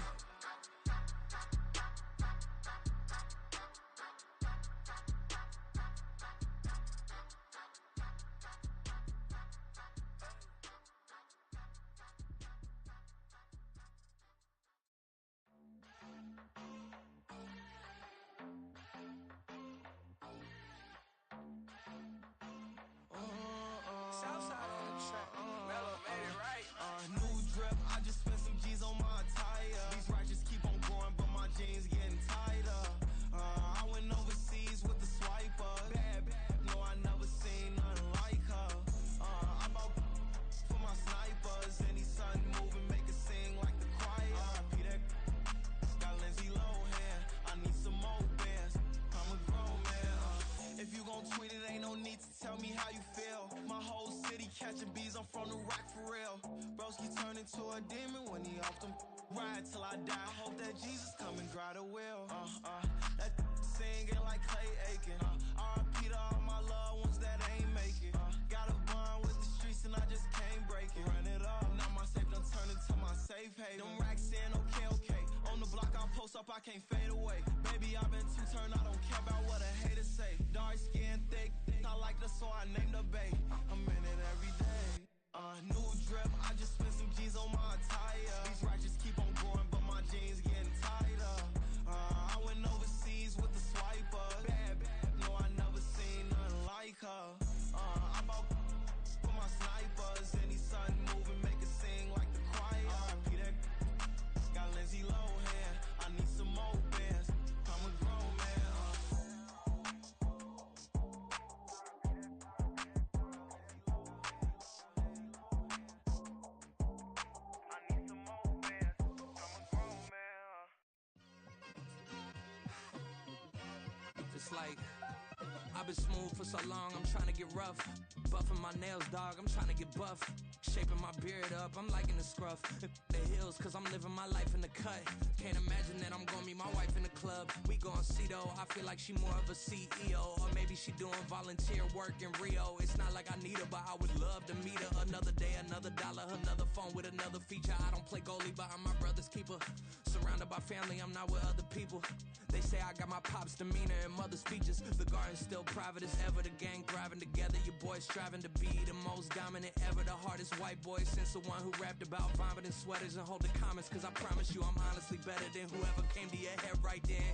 Speaker 10: Southside on the track. Mellow made it right.
Speaker 11: New drip, I just spent some G's on my attire. These righteous keep on going, but my jeans getting tighter. I went overseas with the swiper. Bad, no, I never seen nothing like her. I bought for my snipers. Any sun moving, make it sing like the choir. Peter got Lindsay Lohan. I need some more bands. I'm a grown man. If you gon' tweet it, ain't no need to tell me how you feel. My whole city catching bees, I'm from the rock for real. Broski turned into a demon when he off them. Ride till I die, hope that Jesus come and dry the wheel. That singing like Clay Aiken. R.I.P. to all my loved ones that ain't make it. Got a bond with the streets and I just can't break it. Run it up, now my safe done turned into my safe haven. Them racks in, okay. On the block I'll post up, I can't fade away. Baby, I've been too turned, I don't care about what a hater say. Dark skin, thick, I like the so I named the bae. I'm in it every day. New drip, I just spent some G's on my attire. These righteous keep on going, but my jeans getting tighter. I went overseas with the swiper. Bad, no, I never seen nothing like her. I bought for my snipers. Any sun moving, make it sing like the choir. Peter got Lindsay Lohan. I need some more bands. I'm a grown man.
Speaker 10: It's like I've been smooth for so long, I'm trying to get rough. Buffing my nails, dog, I'm trying to get buff. Shaping my beard up, I'm liking the scruff. The hills, cause I'm living my life in the cut. Can't imagine that I'm gonna meet my wife in the club. We gon' see though, I feel like she more of a CEO. Or maybe she doing volunteer work in Rio. It's not like I need her, but I would love to meet her. Another day, another dollar, another phone with another feature. I don't play goalie, but I'm my brother's keeper. Surrounded by family, I'm not with other people. They say
Speaker 11: I got my pop's demeanor and mother's features. The garden's still private as ever, the gang thriving together. Your boys striving to be the most dominant ever. The hardest white boy since the one who rapped about vomiting sweaters and holding comments. Cause I promise you I'm honestly better than whoever came to your head right then.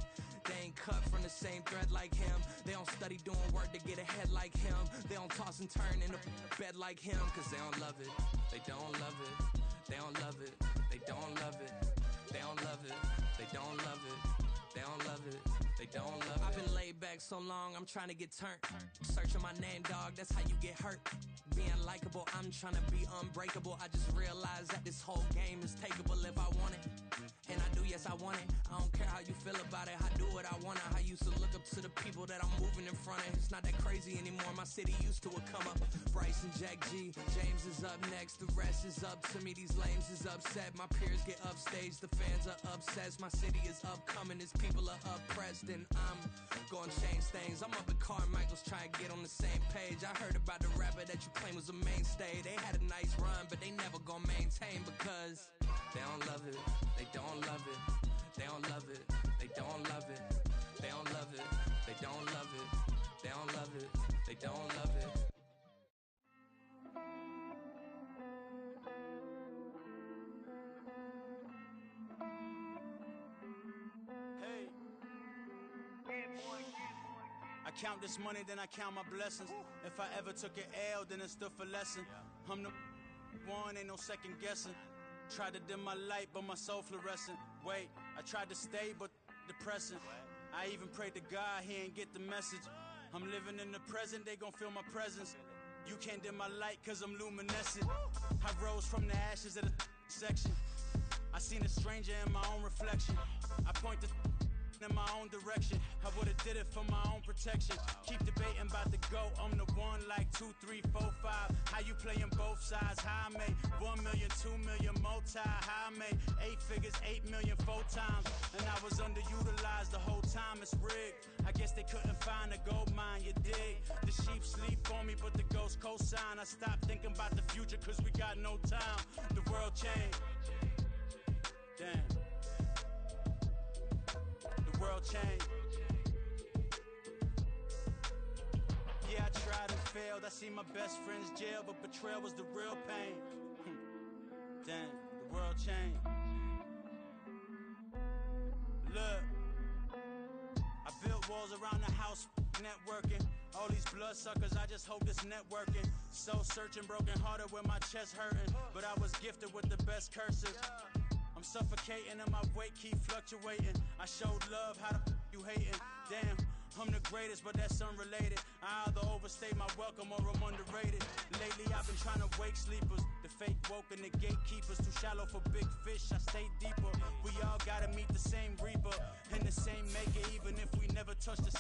Speaker 11: They ain't cut from the same thread like him. They don't study doing work to get ahead like him. They don't toss and turn in the bed like him. Cause they don't love it, they don't love it. They don't love it, they don't love it. They don't love it, they don't love it. They don't love it, they don't love it. I've been laid back so long, I'm trying to get turned. Searching my name, dog, that's how you get hurt. Being likable, I'm trying to be unbreakable. I just realized that this whole game is takeable if I want it. And I do, yes, I want it. I don't care how you feel about it. I do what I want. I used to look up to the people that I'm moving in front of. It's not that crazy anymore. My city used to a come up. Bryce and Jack G. James is up next. The rest is up to me. These lames is upset. My peers get upstaged. The fans are obsessed. My city is upcoming. Its people are oppressed. And I'm gonna change things. I'm up at Carmichael's trying to get on the same page. I heard about the rapper that you claim was a mainstay. They had a nice run, but they never gonna maintain because they don't love it. They don't love it. They don't love it. They don't love it. They don't love it. They don't love it. They don't love it. They don't love it.
Speaker 13: I count this money, then I count my blessings. If I ever took an L, then it stood for lesson. I'm the one, ain't no second guessing. Tried to dim my light, but my soul fluorescent. Wait, I tried to stay, but depressing. I even prayed to God, he ain't get the message. I'm living in the present, they gon' feel my presence. You can't dim my light, cause I'm luminescent. I rose from the ashes of the section. I seen a stranger in my own reflection. I point the in my own direction. I would've did it for my own protection. Keep debating about the GOAT. I'm the one like 2, 3, 4, 5. How you playing both sides? How I made 1 million, 2 million, multi. How I made 8 figures, 8 million, 4 times. And I was underutilized the whole time. It's rigged. I guess they couldn't find a gold mine, you dig? The sheep sleep on me, but the ghost cosign. I stopped thinking about the future cause we got no time. The world changed. Damn. The world changed. Yeah, I tried and failed. I seen my best friends jail, but betrayal was the real pain. Damn, the world changed. Look, I built walls around the house, networking. All these bloodsuckers, I just hope this networking. Soul searching, broken hearted with my chest hurting. But I was gifted with the best cursive. I'm suffocating and my weight keep fluctuating. I showed love, how the you hating? Damn, I'm the greatest, but that's unrelated. I either overstay my welcome or I'm underrated. Lately I've been trying to wake sleepers. The fake woke and the gatekeepers. Too shallow for big fish, I stay deeper. We all gotta meet the same reaper and the same maker, even if we never touch the